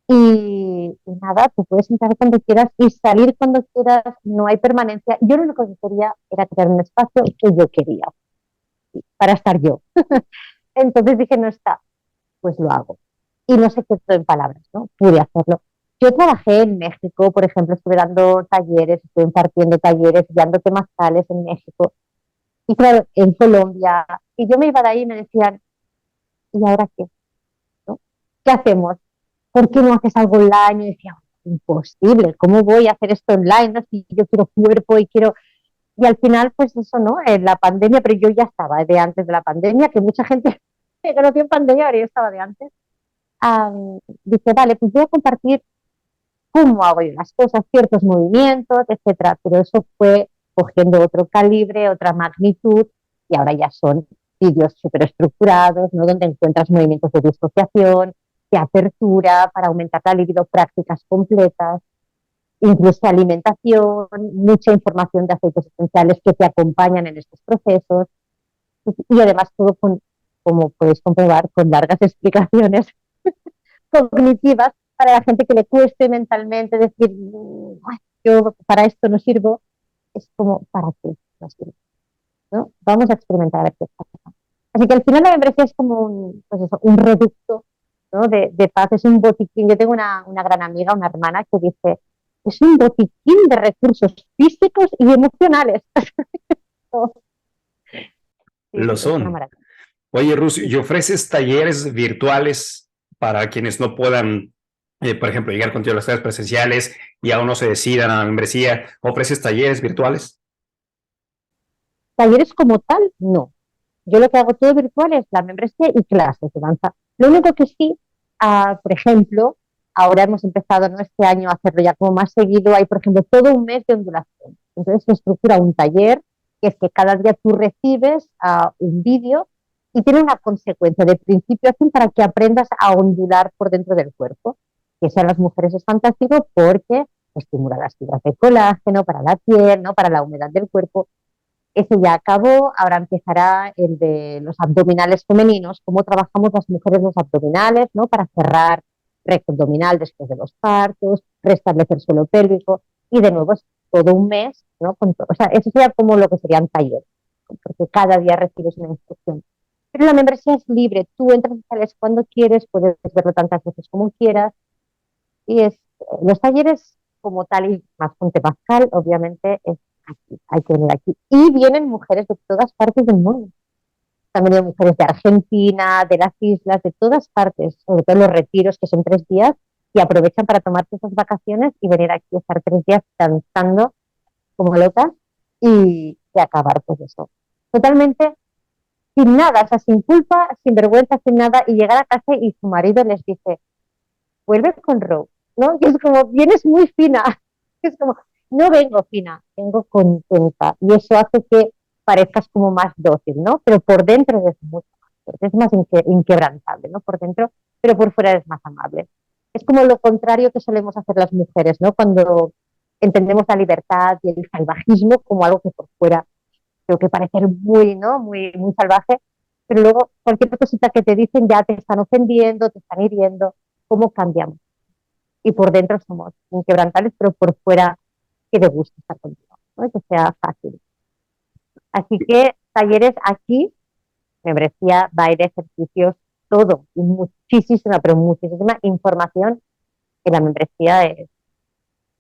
Y nada, tú puedes entrar cuando quieras y salir cuando quieras, no hay permanencia. Yo lo único que quería era crear un espacio que yo quería, para estar yo. Entonces dije, no está, pues lo hago. Y no se quedó en palabras, ¿no? Pude hacerlo. Yo trabajé en México, por ejemplo, estuve dando talleres, estuve impartiendo talleres, dando temazcales en México. Y claro, en Colombia. Y yo me iba de ahí y me decían, ¿y ahora qué? ¿No? ¿Qué hacemos? ¿Por qué no haces algo online? Y decía, imposible, ¿cómo voy a hacer esto online? ¿No? Si yo quiero cuerpo y quiero... Y al final, pues eso, ¿no? En la pandemia, pero yo ya estaba de antes de la pandemia, que mucha gente me conoció en pandemia, pero yo estaba de antes. Dice, vale, pues voy a compartir cómo hago yo las cosas, ciertos movimientos, etcétera. Pero eso fue cogiendo otro calibre, otra magnitud, y ahora ya son vídeos súper estructurados, ¿no? Donde encuentras movimientos de disociación, de apertura, para aumentar la libido, prácticas completas, incluso alimentación, mucha información de aceites esenciales que te acompañan en estos procesos, y además todo con, como podéis comprobar, con largas explicaciones cognitivas para la gente que le cueste mentalmente decir, yo para esto no sirvo, es como, ¿para qué no sirvo? ¿No? Vamos a experimentar a ver qué pasa. Así que al final la membresía es como un, pues eso, un reducto, ¿no? De paz, es un botiquín. Yo tengo una gran amiga, una hermana, que dice, es un botiquín de recursos físicos y emocionales. Sí, Lo es una son. maravilla. Oye, Rus, ¿y ofreces talleres virtuales para quienes no puedan, por ejemplo, llegar contigo a las clases presenciales y aún no se decidan a la membresía? ¿Ofreces talleres virtuales? Talleres como tal, no. Yo lo que hago todo virtual es la membresía y clases de danza. Lo único que sí, por ejemplo, ahora hemos empezado, ¿no? Este año a hacerlo ya como más seguido, hay por ejemplo todo un mes de ondulación. Entonces se estructura un taller que es que cada día tú recibes un vídeo y tiene una consecuencia de principio a fin para que aprendas a ondular por dentro del cuerpo. Que sean las mujeres es fantástico porque estimula las fibras de colágeno para la piel, ¿no? Para la humedad del cuerpo. Ese ya acabó, ahora empezará el de los abdominales femeninos, cómo trabajamos las mujeres los abdominales, ¿no? Para cerrar recto abdominal después de los partos, restablecer suelo pélvico, y de nuevo es todo un mes, ¿no? O sea, eso sería como lo que serían talleres, porque cada día recibes una instrucción. Pero la membresía es libre, tú entras y sales cuando quieres, puedes verlo tantas veces como quieras, y es, los talleres como tal y más con Temazcal, obviamente, es aquí, hay que venir aquí. Y vienen mujeres de todas partes del mundo. También hay mujeres de Argentina, de las islas, de todas partes, sobre todo los retiros, que son 3 días, y aprovechan para tomarse esas vacaciones y venir aquí a estar 3 días danzando como locas y acabar pues eso. Totalmente sin nada, o sea, sin culpa, sin vergüenza, sin nada, y llegar a casa y su marido les dice, vuelve con Row, ¿no? Que es como, vienes muy fina, es como, no vengo fina, vengo contenta, y eso hace que parezcas como más dócil, ¿no? Pero por dentro es mucho más fuerte, es más inquebrantable, ¿no? Por dentro, pero por fuera es más amable. Es como lo contrario que solemos hacer las mujeres, ¿no? Cuando entendemos la libertad y el salvajismo como algo que por fuera creo que parece muy, ¿no? Muy salvaje, pero luego cualquier cosita que te dicen ya te están ofendiendo, te están hiriendo. ¿Cómo cambiamos? Y por dentro somos inquebrantables, pero por fuera que te guste estar contigo, ¿no? Que sea fácil. Así que talleres aquí, membresía, baile, ejercicios, todo, y muchísima, pero muchísima información en la membresía es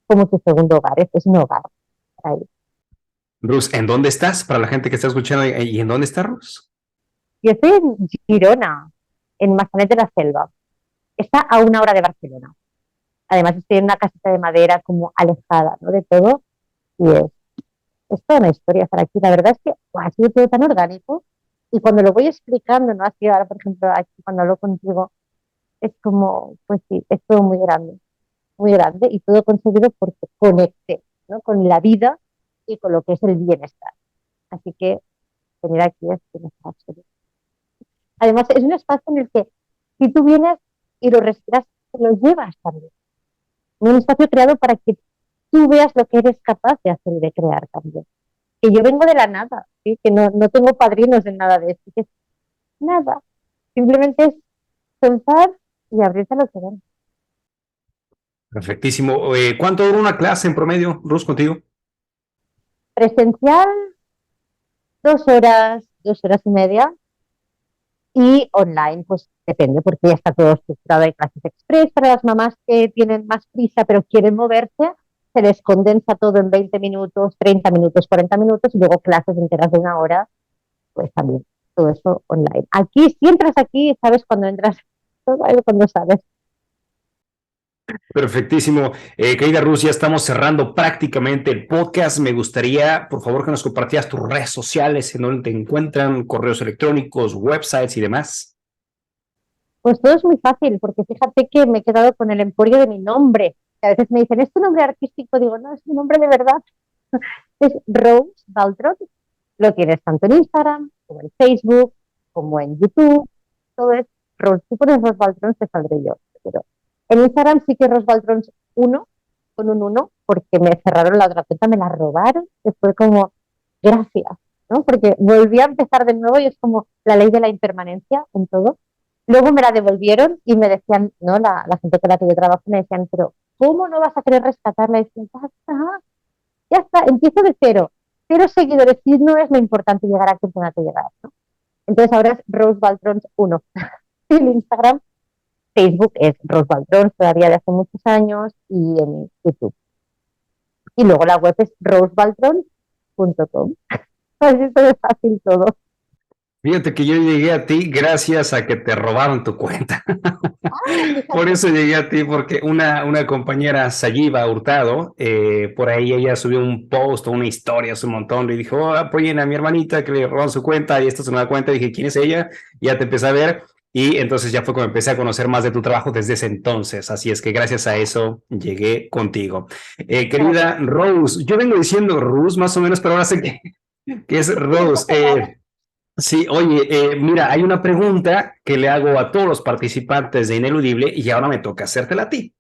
como tu segundo hogar, es un hogar. Ahí. Rus, ¿en dónde estás? Para la gente que está escuchando, ¿y en dónde está Rus? Yo estoy en Girona, en Massanet de la Selva. Está a 1 hora de Barcelona. Además estoy en una casita de madera como alejada, ¿no? De todo y es toda una historia estar aquí. La verdad es que ha sido todo tan orgánico y cuando lo voy explicando, ¿no? Así ahora, por ejemplo, aquí cuando hablo contigo, es como, pues sí, es todo muy grande y todo conseguido porque conecte, ¿no? Con la vida y con lo que es el bienestar. Así que venir aquí es bienestar absoluto. Además, es un espacio en el que si tú vienes, y lo respiras, te lo llevas también. Un espacio creado para que tú veas lo que eres capaz de hacer y de crear también. Que yo vengo de la nada, ¿sí? Que no tengo padrinos en nada de esto, que es nada. Simplemente es soltar y abrirse a lo que ven. Perfectísimo. ¿Cuánto dura una clase en promedio, Rus, contigo? Presencial, 2 horas y media, y online, pues depende, porque ya está todo estructurado. Hay clases express para las mamás que tienen más prisa pero quieren moverse, se les condensa todo en 20 minutos, 30 minutos, 40 minutos y luego clases enteras de 1 hora, pues también todo eso online. Aquí, si entras aquí, sabes cuando entras, todo algo cuando sabes. Perfectísimo. Querida Rus, ya estamos cerrando prácticamente el podcast. Me gustaría, por favor, que nos compartieras tus redes sociales, en donde te encuentran, correos electrónicos, websites y demás. Pues todo es muy fácil, porque fíjate que me he quedado con el emporio de mi nombre. Que a veces me dicen, ¿es tu nombre artístico? Digo, no, es mi nombre de verdad. Es Rose Baltron. Lo tienes tanto en Instagram, como en Facebook, como en YouTube. Todo es Rose. Si pones Rose Baltron, te saldré yo. Pero en Instagram sí que Rose Baltron 1, con un 1, porque me cerraron la otra cuenta, me la robaron. Y fue como, gracias, ¿no? Porque volví a empezar de nuevo y es como la ley de la impermanencia en todo. Luego me la devolvieron y me decían, ¿no? La gente con la que yo trabajo me decían, pero ¿cómo no vas a querer rescatarla? Y decía, ya está, empiezo de cero. Cero seguidores, y no es lo importante llegar a quien tenga que llegar, ¿no? Entonces ahora es Rose Baltrons 1. En Instagram, Facebook es Rose Baltrons todavía de hace muchos años y en YouTube. Y luego la web es rosebaltrons.com. Así es fácil todo. Fíjate que yo llegué a ti gracias a que te robaron tu cuenta. Por Fíjate. eso llegué a ti, porque una compañera, Sayiba Hurtado, por ahí ella subió un post o una historia hace un montón, y dijo, oh, apoyen a mi hermanita que le robaron su cuenta, y esta es una cuenta. Dije, ¿quién es ella? Y ya te empecé a ver, y entonces ya fue como empecé a conocer más de tu trabajo desde ese entonces. Así es que gracias a eso llegué contigo. Querida Rose, yo vengo diciendo Rose más o menos, pero ahora sé que es Sí, no Rose. pasa nada. Sí, oye, mira, hay una pregunta que le hago a todos los participantes de Ineludible y ahora me toca hacértela a ti.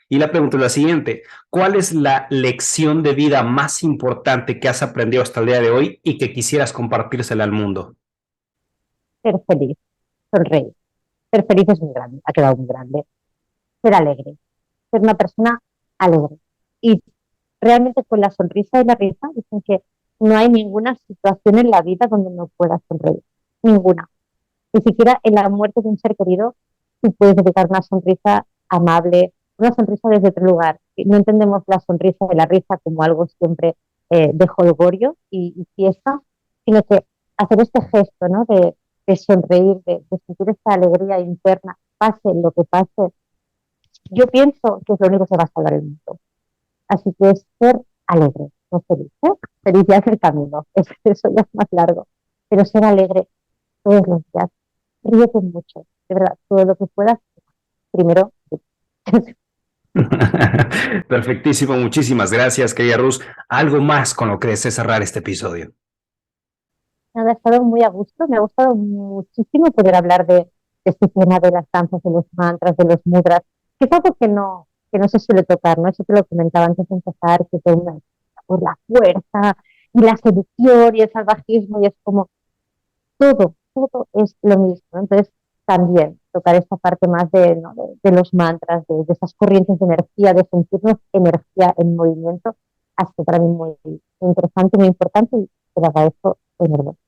Y la pregunta es la siguiente: ¿cuál es la lección de vida más importante que has aprendido hasta el día de hoy y que quisieras compartírsela al mundo? Ser feliz, sonreír. Ser feliz es muy grande, ha quedado muy grande. Ser alegre, ser una persona alegre. Y realmente con la sonrisa y la risa dicen que no hay ninguna situación en la vida donde no puedas sonreír. Ninguna. Ni siquiera en la muerte de un ser querido, tú puedes dedicar una sonrisa amable, una sonrisa desde otro lugar. No entendemos la sonrisa y la risa como algo siempre de jolgorio y fiesta, sino que hacer este gesto, ¿no? De sonreír, de sentir esta alegría interna, pase lo que pase, yo pienso que es lo único que va a salvar el mundo. Así que es ser alegre, no feliz. ¿Eh? Feliz ya es el camino, eso ya es más largo. Pero ser alegre todos los días. Ríete mucho, de verdad, todo lo que puedas. Primero, Perfectísimo, muchísimas gracias, querida Rus. ¿Algo más con lo que desees cerrar este episodio? nada, he estado muy a gusto. Me ha gustado muchísimo poder hablar de este tema de las danzas, de los mantras, de los mudras, que es algo que no se suele tocar, ¿no? Eso te lo comentaba antes de empezar, que te una por la fuerza y la seducción y el salvajismo, y es como todo es lo mismo. Entonces, también tocar esta parte más de, ¿no? de los mantras, de esas corrientes de energía, de sentirnos energía en movimiento, ha sido para mí muy interesante, muy importante y te lo agradezco enormemente.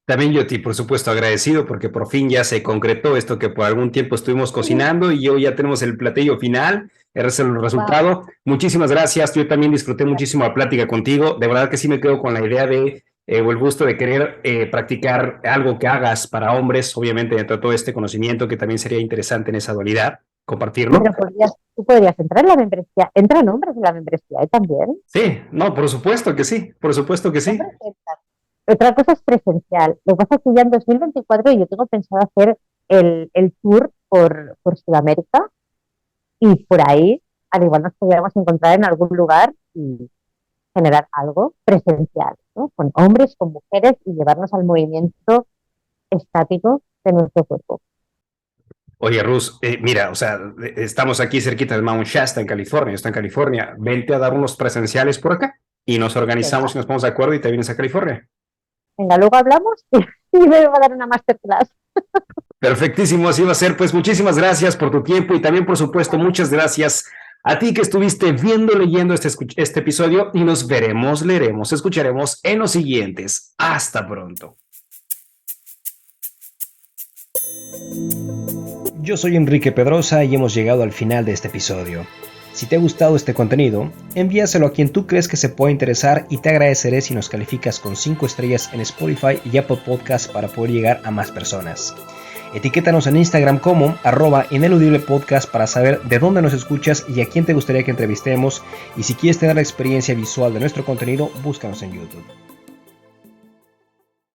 También yo a ti, por supuesto, agradecido porque por fin ya se concretó esto que por algún tiempo estuvimos cocinando y hoy ya tenemos el platillo final, ese es el Wow. resultado. Muchísimas gracias, yo también disfruté muchísimo la plática contigo, de verdad que sí me quedo con la idea de, o el gusto de querer practicar algo que hagas para hombres, obviamente dentro de todo este conocimiento que también sería interesante en esa dualidad, compartirlo. Pero tú podrías entrar en la membresía. ¿Entran hombres en la membresía también? Sí, no, por supuesto que sí, por supuesto que sí. Hombres entran. Otra cosa es presencial. Lo que pasa es que ya en 2024 yo tengo pensado hacer el tour por Sudamérica y por ahí, al igual nos podríamos encontrar en algún lugar y generar algo presencial, ¿no? Con hombres, con mujeres y llevarnos al movimiento estático de nuestro cuerpo. Oye, Rus, mira, o sea, estamos aquí cerquita del Mount Shasta en California, está en California. Vente a dar unos presenciales por acá y nos Venga, organizamos y nos ponemos de acuerdo y te vienes a California. venga, luego hablamos y me va a dar una masterclass. Perfectísimo, así va a ser. Pues muchísimas gracias por tu tiempo y también, por supuesto, muchas gracias a ti que estuviste viendo, leyendo este episodio y nos veremos, leeremos, escucharemos en los siguientes. Hasta pronto. Yo soy Enrique Pedrosa y hemos llegado al final de este episodio. Si te ha gustado este contenido, envíaselo a quien tú crees que se pueda interesar y te agradeceré si nos calificas con 5 estrellas en Spotify y Apple Podcasts para poder llegar a más personas. Etiquétanos en Instagram como @ineludiblepodcast para saber de dónde nos escuchas y a quién te gustaría que entrevistemos, y si quieres tener la experiencia visual de nuestro contenido, búscanos en YouTube.